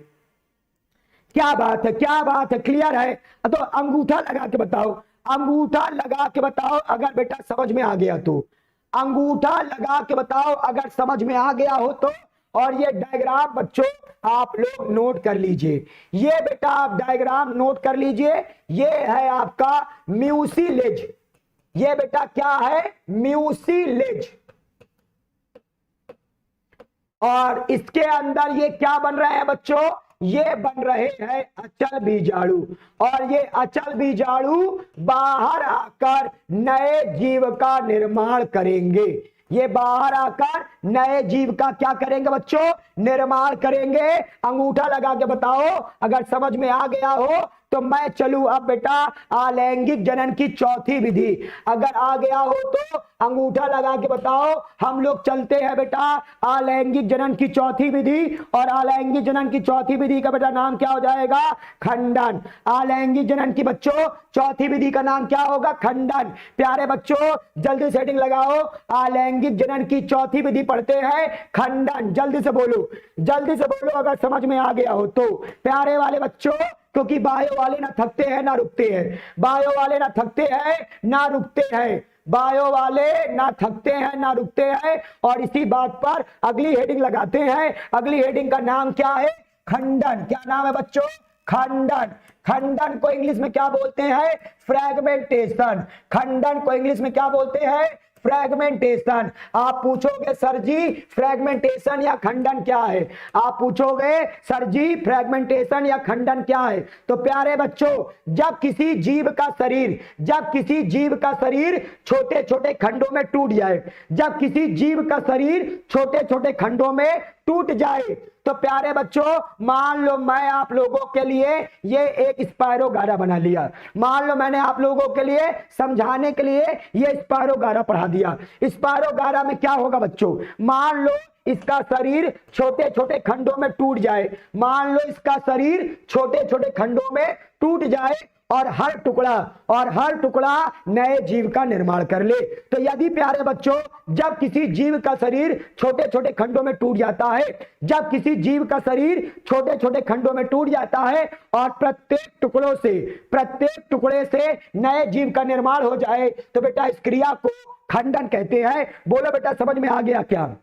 क्या बात है, क्या बात है, क्लियर है? तो अंगूठा लगा के बताओ, अंगूठा लगा के बताओ अगर बेटा समझ में आ गया तो। अंगूठा लगा के बताओ अगर समझ में आ गया हो तो। और ये डायग्राम बच्चों आप लोग नोट कर लीजिए, ये बेटा आप डायग्राम नोट कर लीजिए। ये है आपका म्यूसिलेज, ये बेटा क्या है? म्यूसिलेज। और इसके अंदर ये क्या बन रहे हैं बच्चों? ये बन रहे हैं अचल बीजाणु। और ये अचल बीजाणु बाहर आकर नए जीव का निर्माण करेंगे। ये बाहर आकर नए जीव का क्या करेंगे बच्चों, निर्माण करेंगे। अंगूठा लगा के बताओ अगर समझ में आ गया हो तो मैं चलूं अब बेटा अलैंगिक जनन की चौथी विधि। अगर आ गया हो तो अंगूठा लगा के बताओ। हम लोग चलते हैं बेटा अलैंगिक जनन की चौथी विधि, और अलैंगिक जनन की चौथी विधि का बेटा नाम क्या हो जाएगा, खंडन। अलैंगिक जनन की बच्चों चौथी विधि का नाम क्या होगा, खंडन। प्यारे बच्चों जल्दी सेटिंग लगाओ, अलैंगिक जनन की चौथी विधि पढ़ते हैं खंडन। जल्दी से बोलो, जल्दी से बोलो अगर समझ में आ गया हो तो प्यारे वाले बच्चों, क्योंकि बायो वाले ना थकते हैं ना रुकते हैं, बायो वाले ना थकते हैं ना रुकते हैं, बायो वाले ना थकते हैं ना रुकते हैं। और इसी बात पर अगली हेडिंग लगाते हैं। अगली हेडिंग का नाम क्या है, खंडन। क्या नाम है बच्चों, खंडन। खंडन को इंग्लिश में क्या बोलते हैं, फ्रैगमेंटेशन। खंडन को इंग्लिश में क्या बोलते हैं, फ्रैगमेंटेशन। आप पूछोगे सर जी फ्रैगमेंटेशन या खंडन क्या है, आप पूछोगे सर जी फ्रैगमेंटेशन या खंडन क्या है, तो प्यारे बच्चों जब किसी जीव का शरीर, जब किसी जीव का शरीर छोटे छोटे खंडों में टूट जाए, जब किसी जीव का शरीर छोटे छोटे खंडों में टूट जाए, तो प्यारे बच्चों मान लो मैं आप लोगों के लिए ये एक स्पायरोगारा बना लिया। मान लो मैंने आप लोगों के लिए समझाने के लिए ये स्पायरोगारा पढ़ा दिया। स्पायरोगारा में क्या होगा बच्चों, मान लो इसका शरीर छोटे छोटे खंडों में टूट जाए, मान लो इसका शरीर छोटे छोटे खंडों में टूट जाए और हर टुकड़ा नए जीव का निर्माण कर ले। तो यदि प्यारे बच्चों जब किसी जीव का शरीर छोटे छोटे खंडों में टूट जाता है, जब किसी जीव का शरीर छोटे छोटे खंडों में टूट जाता है और प्रत्येक टुकड़े से नए जीव का निर्माण हो जाए, तो बेटा इस क्रिया को खंडन कहते हैं। बोलो बेटा समझ में आ गया क्या,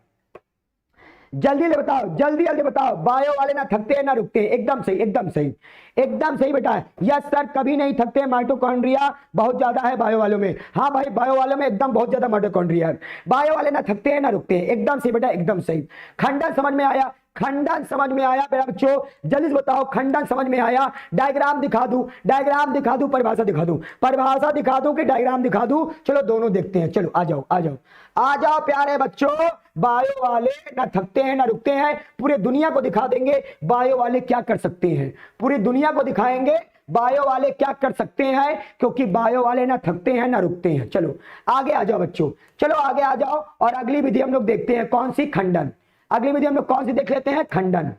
जल्दी ले बताओ, जल्दी जल्दी बताओ। बायो वाले ना थकते हैं ना रुकते हैं, एकदम सही, एकदम सही, एकदम सही बेटा। यस सर कभी नहीं थकते, माइटोकॉन्ड्रिया बहुत ज्यादा है बायो वालों में। हाँ भाई बायो वालों में एकदम बहुत ज्यादा माइटोकॉन्ड्रिया है। बायो वाले ना थकते हैं ना रुकते हैं, एकदम सही बेटा, एकदम सही। खंडन समझ में आया, खंडन समझ में आया मेरा बच्चों, जल्दी से बताओ खंडन समझ में आया। डायग्राम दिखा दूं, डायग्राम दिखा दूं, परिभाषा दिखा दूं, परिभाषा दिखा दूं कि डायग्राम दिखा दूं, चलो दोनों देखते हैं। चलो आ जाओ आ जाओ आ जाओ प्यारे बच्चों। बायो वाले ना थकते हैं ना रुकते हैं, पूरे दुनिया को दिखा देंगे बायो वाले क्या कर सकते हैं, पूरी दुनिया को दिखाएंगे बायो वाले क्या कर सकते हैं, क्योंकि बायो वाले ना थकते हैं ना रुकते हैं। चलो आगे आ जाओ बच्चों, चलो आगे आ जाओ और अगली विधि हम लोग देखते हैं कौन सी, खंडन। अगली विधि हम लोग कौन सी देख लेते हैं, खंडन।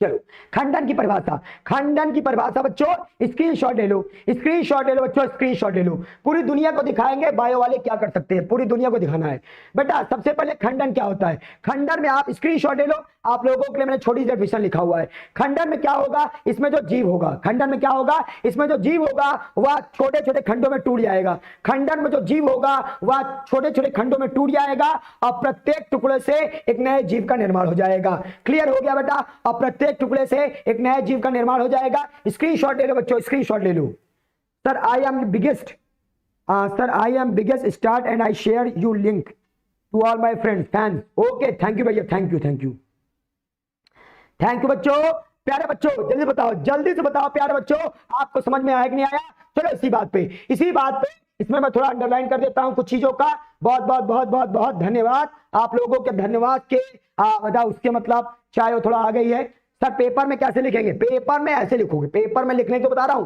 चलो खंडन की परिभाषा, खंडन की परिभाषा बच्चों स्क्रीनशॉट ले लो, स्क्रीनशॉट ले लो बच्चों, स्क्रीनशॉट ले लो। पूरी दुनिया को दिखाएंगे बायो वाले क्या कर सकते हैं, पूरी दुनिया को दिखाना है बेटा। सबसे पहले खंडन क्या होता है, खंडन में आप स्क्रीनशॉट ले लो, आप लोगों के लिए मैंने छोटी सी डेफिनेशन लिखा हुआ है। खंडन में क्या होगा, इसमें जो जीव होगा, खंडन में क्या होगा, इसमें जो जीव होगा वह छोटे छोटे खंडों में टूट जाएगा। खंडन में जो जीव होगा वह छोटे छोटे खंडों में टूट जाएगा और प्रत्येक टुकड़े से एक नए जीव का निर्माण हो जाएगा। क्लियर हो गया बेटा, और प्रत्येक टुकड़े से एक नए जीव का निर्माण हो जाएगा। स्क्रीनशॉट ले लो बच्चों, स्क्रीनशॉट ले लो। Sir I am biggest, sir I am biggest start and I share you link to all my friends fans. Okay thank you भैया, thank you thank you thank you बच्चों। प्यारे बच्चों जल्दी बताओ, जल्दी से बताओ प्यारे बच्चों, आपको समझ में आया कि नहीं आया। चलो इसी बात पे इसमें मैं थोड़ा अंडरलाइन कर देता हूं कुछ चीजों का। बहुत बहुत बहुत बहुत बहुत धन्यवाद आप लोगों के, धन्यवाद के बताओ उसके मतलब चाहे वो थोड़ा आ गई है। सर पेपर में कैसे लिखेंगे, पेपर में ऐसे लिखोगे, पेपर में लिखने को बता रहा हूं,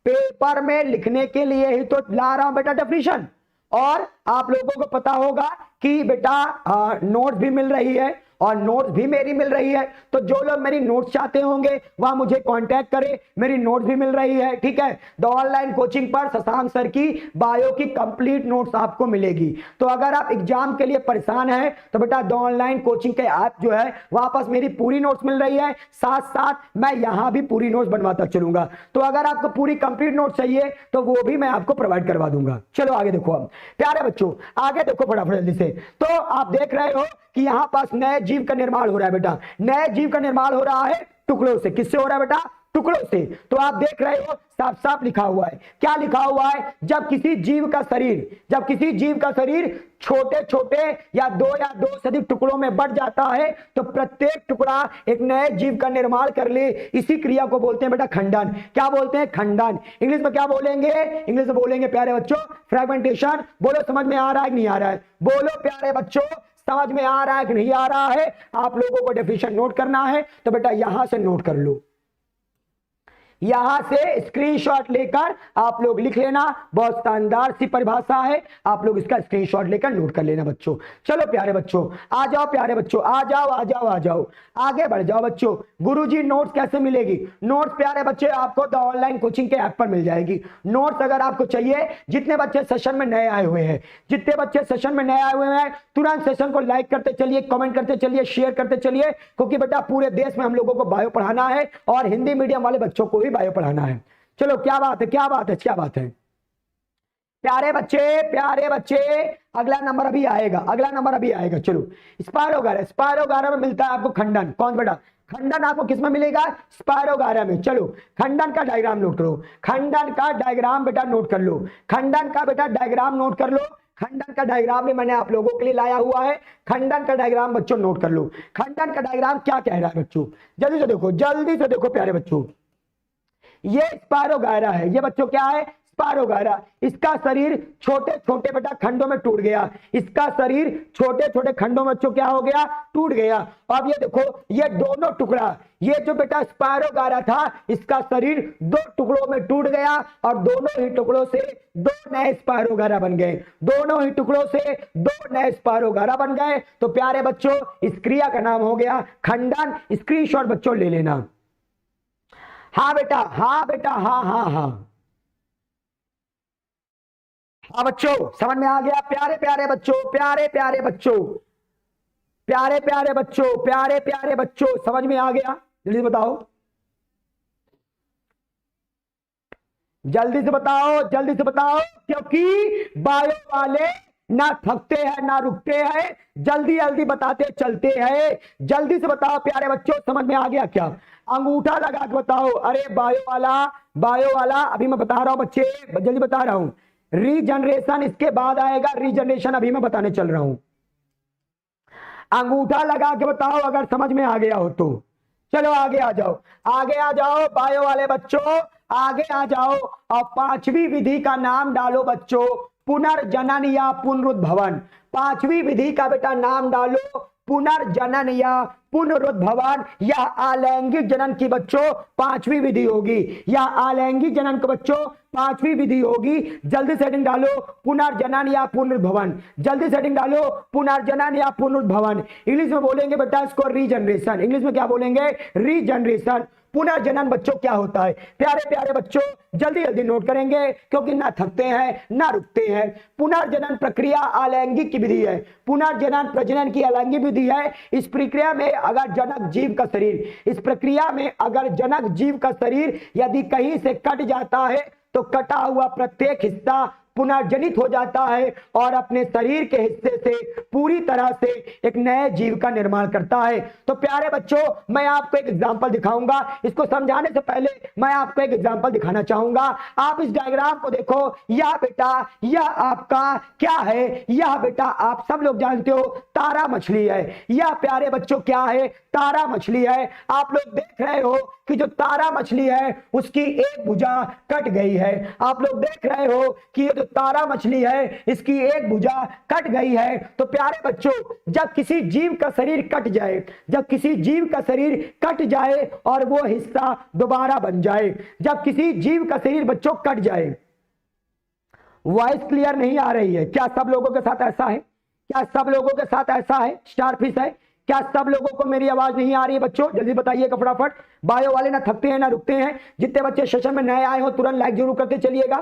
पेपर में लिखने के लिए ही तो ला रहा हूं बेटा डेफिनेशन। और आप लोगों को पता होगा कि बेटा नोट्स भी मिल रही है और नोट्स भी मेरी मिल रही है, तो जो लोग मेरी नोट्स चाहते होंगे वह मुझे कांटेक्ट करें, मेरी नोट्स भी मिल रही है, ठीक है। द ऑनलाइन कोचिंग पर शशांक सर की बायो की कंप्लीट नोट्स आपको मिलेगी। तो अगर आप एग्जाम के लिए परेशान हैं तो बेटा द ऑनलाइन कोचिंग के ऐप जो है वहां पास मेरी पूरी नोट्स मिल रही है, साथ साथ मैं यहां भी पूरी नोट्स बनवाता चलूंगा। तो अगर आपको पूरी कंप्लीट नोट्स चाहिए तो वो भी मैं आपको प्रोवाइड करवा दूंगा। चलो आगे देखो, अब प्यारे बच्चों आगे देखो फटाफट जल्दी से। तो आप देख रहे हो कि यहां पास नए जीव का निर्माण हो रहा है बेटा, नए जीव का निर्माण हो रहा है टुकड़ों से। किससे हो रहा है बेटा, टुकड़ों से। तो आप देख रहे हो साफ साफ लिखा हुआ है, क्या लिखा हुआ है, जब किसी जीव का शरीर छोटे छोटे या दो से अधिक टुकड़ों में बढ़ जाता है तो प्रत्येक टुकड़ा एक नए जीव का निर्माण कर ले। इसी क्रिया को बोलते हैं बेटा खंडन। क्या बोलते हैं, खंडन। इंग्लिश में क्या बोलेंगे, इंग्लिश में बोलेंगे प्यारे बच्चों फ्रैगमेंटेशन। बोलो समझ में आ रहा है नहीं आ रहा है, बोलो प्यारे बच्चों समझ में आ रहा है कि नहीं आ रहा है? आप लोगों को डेफिनेशन नोट करना है तो बेटा यहां से नोट कर लो, यहां से स्क्रीनशॉट लेकर आप लोग लिख लेना। बहुत शानदार सी परिभाषा है, आप लोग इसका स्क्रीनशॉट लेकर नोट कर लेना बच्चों। चलो प्यारे बच्चों आ जाओ, प्यारे बच्चों आ जाओ आ जाओ आ जाओ, आगे बढ़ जाओ बच्चों। गुरुजी नोट्स कैसे मिलेगी? नोट्स प्यारे बच्चे आपको द ऑनलाइन कोचिंग के ऐप पर मिल जाएगी। नोट्स अगर आपको चाहिए, जितने बच्चे सेशन में नए आए हुए हैं, जितने बच्चे सेशन में नए आए हुए हैं, तुरंत सेशन को लाइक करते चलिए, कमेंट करते चलिए, शेयर करते चलिए, क्योंकि बेटा पूरे देश में हम लोगों को बायो पढ़ाना है और हिंदी मीडियम वाले बच्चों को भी बायो पढ़ाना है। चलो क्या बात है, क्या बात है, क्या बात है प्यारे बच्चे, प्यारे बच्चे। अगला नंबर अभी आएगा, अगला नंबर अभी आएगा। चलो स्पायरोगारा, स्पायरोगारा में मिलता है आपको खंडन। कौन बेटा? खंडन आपको किस में मिलेगा? स्पायरोगारा में। चलो खंडन का डायग्राम नोट करो, खंडन का डायग्राम बेटा नोट कर लो, खंडन का बेटा डायग्राम नोट कर लो। खंडन का डायग्राम भी मैंने आप लोगों के लिए लाया हुआ है। खंडन का डायग्राम बच्चों नोट कर लो। खंडन का डायग्राम क्या कह रहा है बच्चों? जल्दी से देखो, जल्दी से देखो प्यारे बच्चों। ये स्पायरोगायरा है, ये बच्चों क्या है? स्पायरोगायरा। इसका शरीर छोटे छोटे बेटा खंडों में टूट गया, इसका शरीर छोटे छोटे खंडों में बच्चों क्या हो गया? टूट गया। अब ये देखो, ये दोनों टुकड़ा, ये जो बेटा स्पायरोगायरा था, इसका शरीर दो टुकड़ों में टूट गया और दोनों ही टुकड़ों से दो नए स्पायरोगायरा बन गए, दोनों ही टुकड़ों से दो नए स्पायरोगायरा बन गए। तो प्यारे बच्चों इस क्रिया का नाम हो गया खंडन। स्क्रीनशॉट बच्चों ले लेना। हाँ बेटा, हाँ बेटा, हाँ हाँ हाँ हाँ बच्चों समझ में आ गया? प्यारे प्यारे बच्चों, प्यारे प्यारे बच्चों, प्यारे प्यारे बच्चों, प्यारे प्यारे बच्चों, समझ में आ गया? जल्दी बताओ, जल्दी से बताओ, जल्दी से बताओ, क्योंकि बायो वाले ना थकते हैं ना रुकते हैं, जल्दी जल्दी बताते चलते हैं। जल्दी से बताओ प्यारे बच्चों, समझ में आ गया क्या? अंगूठा लगा के बताओ। अरे बायो वाला, बायो वाला अभी मैं बता रहा हूं बच्चे, जल्दी बता रहा हूं। रीजनरेशन इसके बाद आएगा, रीजनरेशन अभी मैं बताने चल रहा हूं। अंगूठा लगा के बताओ अगर समझ में आ गया हो तो। चलो आगे आ जाओ, आगे आ जाओ बायो वाले बच्चों, आगे आ जाओ और पांचवी विधि का नाम डालो बच्चों, पुनर्जनन या पुनरुद्भवन। पांचवी विधि का बेटा नाम डालो, पुनर्जनन या पुनरुद्भवन या अलैंगिक जनन की बच्चों पांचवी विधि होगी, या अलैंगिक जनन के बच्चों पांचवी विधि होगी। जल्दी सेटिंग डालो, पुनर्जनन या पुनरुद्भवन, जल्दी सेटिंग डालो, पुनर्जनन या पुनरुद्भवन। इंग्लिश में बोलेंगे बेटा इसको रीजनरेशन, इंग्लिश में क्या बोलेंगे? रीजनरेशन। पुनर्जनन बच्चों क्या होता है? प्यारे प्यारे बच्चों जल्दी जल्दी नोट करेंगे, क्योंकि ना थकते हैं ना रुकते हैं। पुनर्जनन प्रक्रिया अलैंगिक की विधि है, पुनर्जनन प्रजनन की अलैंगिक विधि है। इस प्रक्रिया में अगर जनक जीव का शरीर, इस प्रक्रिया में अगर जनक जीव का शरीर यदि कहीं से कट जाता है तो कटा हुआ प्रत्येक हिस्सा पुनर्जनित हो जाता है और अपने शरीर के हिस्से से पूरी तरह से एक नए जीव का निर्माण करता है। तो प्यारे बच्चों मैं आपको एक एग्जांपल दिखाऊंगा, इसको समझाने से पहले मैं आपको एक एग्जांपल दिखाना चाहूंगा। आप इस डायग्राम को देखो, यह बेटा यह आपका क्या है? यह बेटा आप सब लोग जानते हो तारा मछली है। यह प्यारे बच्चों क्या है? तारा मछली है। आप लोग देख रहे हो कि जो तारा मछली है उसकी एक भुजा कट गई है। आप लोग देख रहे हो कि ये जो तारा मछली है इसकी एक भुजा कट गई है। तो प्यारे बच्चों जब किसी जीव का शरीर कट जाए, जब किसी जीव का शरीर कट जाए और वो हिस्सा दोबारा बन जाए, जब किसी जीव का शरीर बच्चों कट जाए, वॉइस क्लियर नहीं आ रही है? क्या सब लोगों के साथ ऐसा है? क्या सब लोगों के साथ ऐसा है? स्टारफिश है क्या? सब लोगों को मेरी आवाज नहीं आ रही है बच्चों? जल्दी बताइएगा फटाफट। बायो वाले ना थकते हैं ना रुकते हैं। जितने बच्चे सेशन में नए आए हो तुरंत लाइक जरूर करते चलिएगा।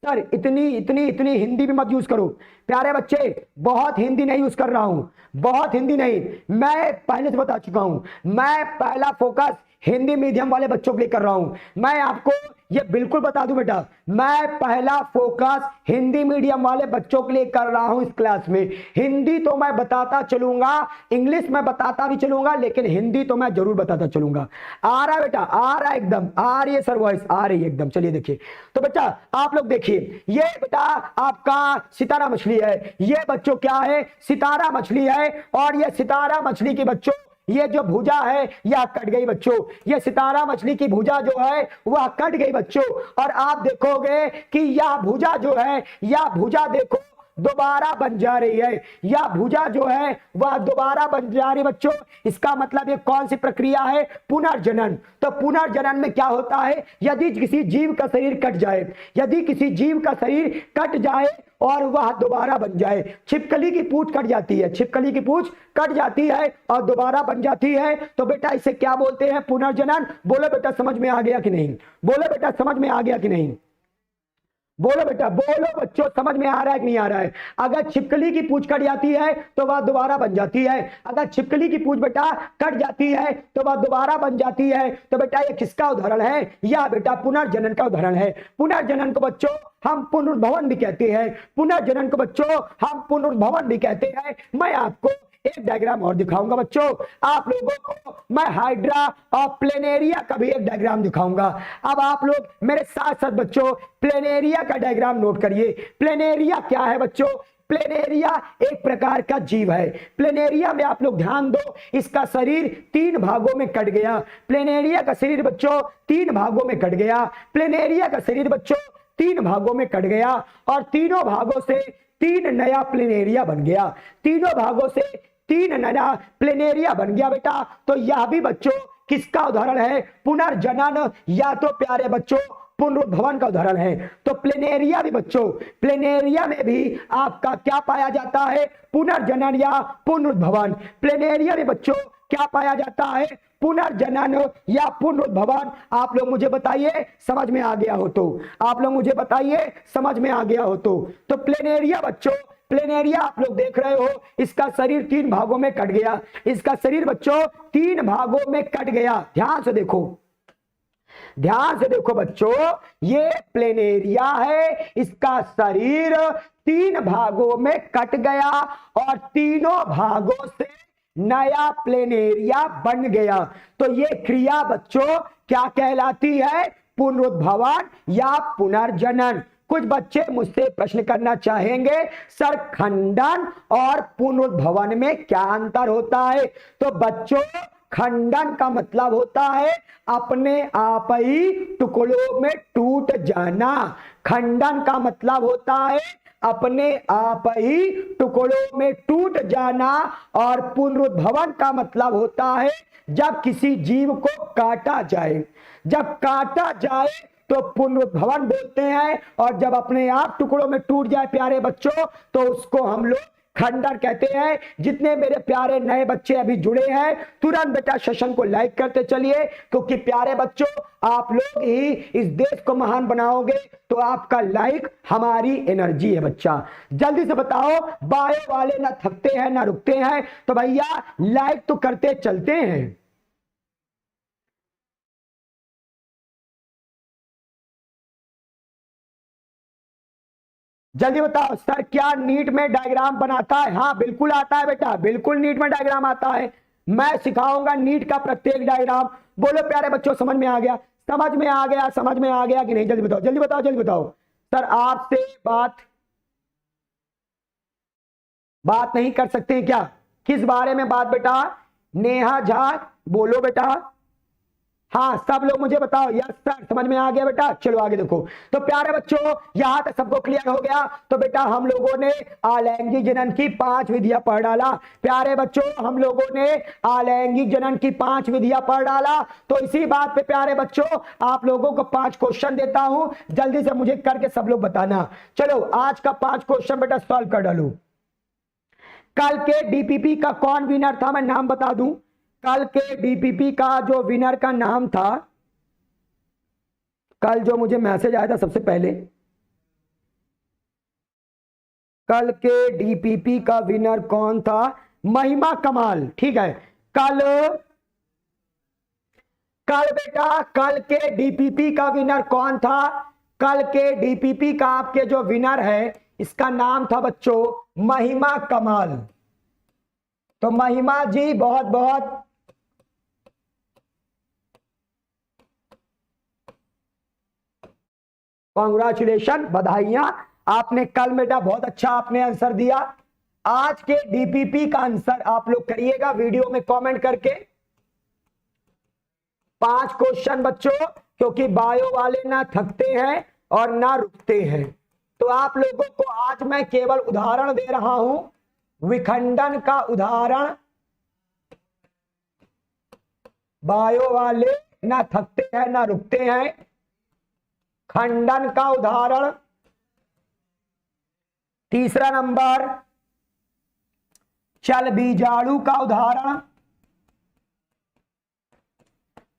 सर इतनी इतनी इतनी हिंदी भी मत यूज करो प्यारे बच्चे, बहुत हिंदी नहीं यूज कर रहा हूं, बहुत हिंदी नहीं। मैं पहले से बता चुका हूं, मैं पहला फोकस हिंदी मीडियम वाले बच्चों के लिए कर रहा हूं। मैं आपको ये बिल्कुल बता दूं बेटा, मैं पहला फोकस हिंदी मीडियम वाले बच्चों के लिए कर रहा हूं इस क्लास में। हिंदी तो मैं बताता चलूंगा, इंग्लिश में बताता भी चलूंगा, लेकिन हिंदी तो मैं जरूर बताता चलूंगा। आ रहा है बेटा? आ रहा है, एकदम आ रही है सर, वॉइस आ रही है एकदम। चलिए देखिए, तो बेटा आप लोग देखिए, ये बेटा आपका सितारा मछली है। ये बच्चों क्या है? सितारा मछली है। और ये सितारा मछली की बच्चों ये जो भुजा है यह कट गई बच्चों। ये सितारा मछली की भुजा जो है वह कट गई बच्चों। और आप देखोगे कि यह भुजा जो है, यह भुजा देखो दोबारा बन जा रही है, या भुजा जो है वह दोबारा बन जा रही है बच्चों। इसका मतलब ये कौन सी प्रक्रिया है? पुनर्जनन। तो पुनर्जनन में क्या होता है? यदि किसी जीव का शरीर कट जाए, यदि किसी जीव का शरीर कट जाए और वह दोबारा बन जाए, छिपकली की पूंछ कट जाती है, छिपकली की पूंछ कट जाती है और दोबारा बन जाती है, तो बेटा इसे क्या बोलते हैं? पुनर्जनन। बोलो बेटा समझ में आ गया कि नहीं? बोलो बेटा समझ में आ गया कि नहीं? बोलो बेटा, बोलो बच्चों, समझ में आ रहा है कि नहीं आ रहा है? अगर छिपकली की पूंछ कट जाती है तो वह दोबारा बन जाती है, अगर छिपकली की पूंछ बेटा कट जाती है तो वह दोबारा बन जाती है। तो बेटा ये किसका उदाहरण है? यह बेटा पुनर्जनन का उदाहरण है। पुनर्जनन को बच्चों हम पुनर्भवन भी कहते हैं, पुनर्जनन को बच्चों हम पुनर्भवन भी कहते हैं। मैं आपको एक डायग्राम और दिखाऊंगा बच्चों, आप लोगों को मैं हाइड्रा और प्लेनेरिया का भी एक डायग्राम दिखाऊंगा। अब आप लोग मेरे साथ साथ बच्चों प्लेनेरिया का डायग्राम नोट करिए। प्लेनेरिया क्या है बच्चों? प्लेनेरिया एक प्रकार का जीव है। प्लेनेरिया में आप लोग ध्यान दो, इसका शरीर 3 भागों में कट गया। प्लेनेरिया का शरीर बच्चों 3 भागों में कट गया। प्लेनेरिया का शरीर बच्चों 3 भागों में कट गया और तीनों भागों से 3 नया प्लेनेरिया बन गया। तीनों भागों से 3 नया प्लेनेरिया बन गया बेटा। तो यह भी बच्चों किसका उदाहरण है? पुनर्जनन, या तो प्यारे बच्चों पुनरुद्भवन का उदाहरण है। तो प्लेनेरिया भी बच्चों, प्लेनेरिया में भी आपका क्या पाया जाता है? पुनर्जनन या पुनरुद्भवन। प्लेनेरिया में बच्चों क्या पाया जाता है? पुनर्जनन या पुनरुद्भवन। आप लोग मुझे बताइए समझ में आ गया हो तो, आप लोग मुझे बताइए समझ में आ गया हो तो प्लेनेरिया बच्चों, प्लेनेरिया आप लोग देख रहे हो, इसका शरीर 3 भागों में कट गया। इसका शरीर बच्चों 3 भागों में कट गया। ध्यान से देखो, ध्यान से देखो बच्चों, ये प्लेनेरिया है, इसका शरीर 3 भागों में कट गया और तीनों भागों से नया प्लेनेरिया बन गया। तो ये क्रिया बच्चों क्या कहलाती है? पुनरुद्भवन या पुनर्जनन। कुछ बच्चे मुझसे प्रश्न करना चाहेंगे, सर खंडन और पुनरुद्भवन में क्या अंतर होता है? तो बच्चों खंडन का मतलब होता है अपने आप ही टुकड़ों में टूट जाना। खंडन का मतलब होता है अपने आप ही टुकड़ों में टूट जाना। और पुनरुद्भवन का मतलब होता है जब किसी जीव को काटा जाए, जब काटा जाए तो पुनरुद्भवन बोलते हैं, और जब अपने आप टुकड़ों में टूट जाए प्यारे बच्चों तो उसको हम लोग खंडन कहते हैं। जितने मेरे प्यारे नए बच्चे अभी जुड़े हैं तुरंत बेटा सेशन को लाइक करते चलिए, क्योंकि प्यारे बच्चों आप लोग ही इस देश को महान बनाओगे। तो आपका लाइक हमारी एनर्जी है बच्चा। जल्दी से बताओ, बायो वाले ना थकते हैं ना रुकते हैं, तो भैया लाइक तो करते चलते हैं। जल्दी बताओ सर क्या नीट में डायग्राम बनाता है? हाँ बिल्कुल आता है बेटा, बिल्कुल नीट में डायग्राम आता है। मैं सिखाऊंगा नीट का प्रत्येक डायग्राम। बोलो प्यारे बच्चों समझ में आ गया? समझ में आ गया? समझ में आ गया कि नहीं? जल्दी बताओ, जल्दी बताओ, जल्दी बताओ। सर आपसे बात नहीं कर सकते हैं क्या? किस बारे में बात बेटा? नेहा झा बोलो बेटा। हाँ सब लोग मुझे बताओ। यस सर समझ में आ गया बेटा। चलो आगे देखो। तो प्यारे बच्चों यहां तक सबको क्लियर हो गया। तो बेटा हम लोगों ने अलैंगिक जनन की 5 विधियां पढ़ डाला। प्यारे बच्चों हम लोगों ने अलैंगिक जनन की 5 विधियां पढ़ डाला। तो इसी बात पे प्यारे बच्चों आप लोगों को 5 क्वेश्चन देता हूं, जल्दी से मुझे करके सब लोग बताना। चलो आज का 5 क्वेश्चन बेटा सॉल्व कर डालो। कल के डीपीपी का कौन विनर था? मैं नाम बता दूं। कल के डीपीपी का जो विनर का नाम था, कल जो मुझे मैसेज आया था सबसे पहले, कल के डीपीपी का विनर कौन था? महिमा कमाल। ठीक है, कल बेटा कल के डीपीपी का विनर कौन था? कल के डीपीपी का आपके जो विनर है इसका नाम था बच्चों महिमा कमाल। तो महिमा जी बहुत बहुत कांग्रेचुलेशन, बधाइयां। आपने कल बेटा बहुत अच्छा आपने आंसर दिया। आज के डीपीपी का आंसर आप लोग करिएगा वीडियो में कमेंट करके। 5 क्वेश्चन बच्चों, क्योंकि बायो वाले ना थकते हैं और ना रुकते हैं। तो आप लोगों को आज मैं केवल उदाहरण दे रहा हूं, विखंडन का उदाहरण। बायो वाले ना थकते हैं ना रुकते हैं। खंडन का उदाहरण। तीसरा नंबर, चल बीजाणु का उदाहरण।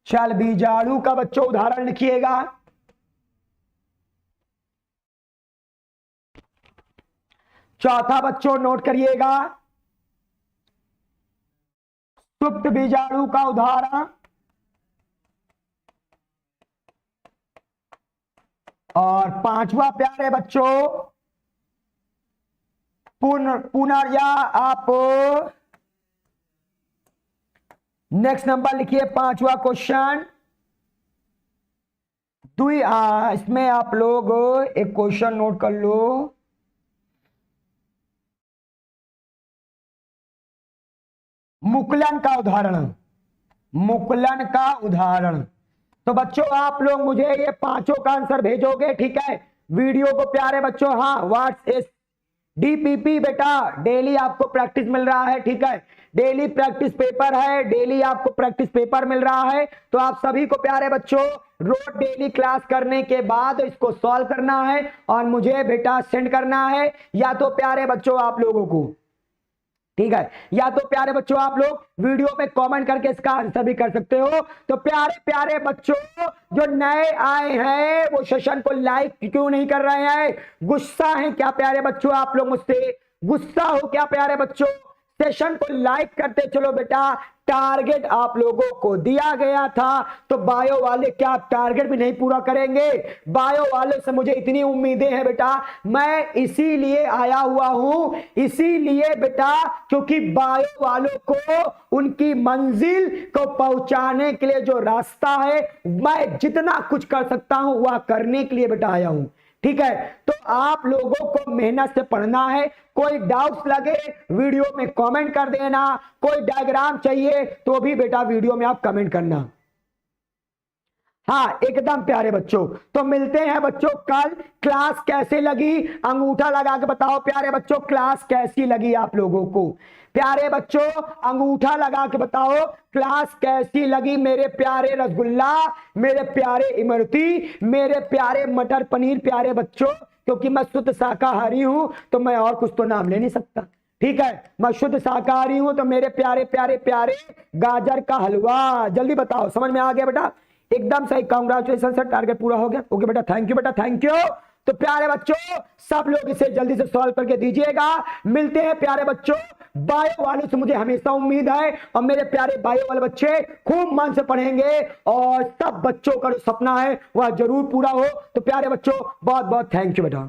चल बीजाणु का बच्चों उदाहरण लिखिएगा। चौथा बच्चों नोट करिएगा, सुप्त बीजाणु का उदाहरण। और पांचवा प्यारे बच्चों, पुनर्या आप नेक्स्ट नंबर लिखिए, पांचवा क्वेश्चन। इसमें आप लोग एक क्वेश्चन नोट कर लो। मुकुलन का उदाहरण। मुकुलन का उदाहरण। तो बच्चों आप लोग मुझे ये पांचों का आंसर भेजोगे, ठीक है। वीडियो को प्यारे बच्चों, हाँ व्हाट्सएप डीपीपी बेटा डेली आपको प्रैक्टिस मिल रहा है, ठीक है। डेली प्रैक्टिस पेपर है, डेली आपको प्रैक्टिस पेपर मिल रहा है। तो आप सभी को प्यारे बच्चों रोज डेली क्लास करने के बाद इसको सॉल्व करना है और मुझे बेटा सेंड करना है, या तो प्यारे बच्चों आप लोगों को, ठीक है, या तो प्यारे बच्चों आप लोग वीडियो में कमेंट करके इसका आंसर भी कर सकते हो। तो प्यारे प्यारे बच्चों जो नए आए हैं वो सेशन को लाइक क्यों नहीं कर रहे हैं? गुस्सा है क्या प्यारे बच्चों आप लोग मुझसे? गुस्सा हो क्या प्यारे बच्चों? सेशन को लाइक करते चलो बेटा। टारगेट आप लोगों को दिया गया था, तो बायो वाले क्या टारगेट भी नहीं पूरा करेंगे? बायो वाले से मुझे इतनी उम्मीदें हैं बेटा, मैं इसीलिए आया हुआ हूं, इसीलिए बेटा क्योंकि बायो वालों को उनकी मंजिल को पहुंचाने के लिए जो रास्ता है मैं जितना कुछ कर सकता हूं वह करने के लिए बेटा आया हूं, ठीक है। तो आप लोगों को मेहनत से पढ़ना है। कोई डाउट्स लगे वीडियो में कमेंट कर देना, कोई डायग्राम चाहिए तो भी बेटा वीडियो में आप कमेंट करना। हाँ एकदम प्यारे बच्चों, तो मिलते हैं बच्चों कल। क्लास कैसे लगी अंगूठा लगा के बताओ प्यारे बच्चों, क्लास कैसी लगी आप लोगों को? प्यारे बच्चों अंगूठा लगा के बताओ क्लास कैसी लगी। मेरे प्यारे रसगुल्ला, मेरे प्यारे इमरती, मेरे प्यारे मटर पनीर प्यारे बच्चों, क्योंकि मैं शुद्ध शाकाहारी हूं तो मैं और कुछ तो नाम ले नहीं सकता, ठीक है। मैं शुद्ध शाकाहारी हूं तो मेरे प्यारे प्यारे प्यारे गाजर का हलवा। जल्दी बताओ, समझ में आ गया बेटा? एकदम सही, कांग्रेचुलेशन सर, टारगेट पूरा हो गया। ओके बेटा, थैंक यू बेटा, थैंक यू। तो प्यारे बच्चों सब लोग इसे जल्दी से सॉल्व करके दीजिएगा। मिलते हैं प्यारे बच्चों, बायो वालों से मुझे हमेशा उम्मीद है और मेरे प्यारे बायो वाले बच्चे खूब मन से पढ़ेंगे और सब बच्चों का जो सपना है वह जरूर पूरा हो। तो प्यारे बच्चों बहुत बहुत थैंक यू बेटा।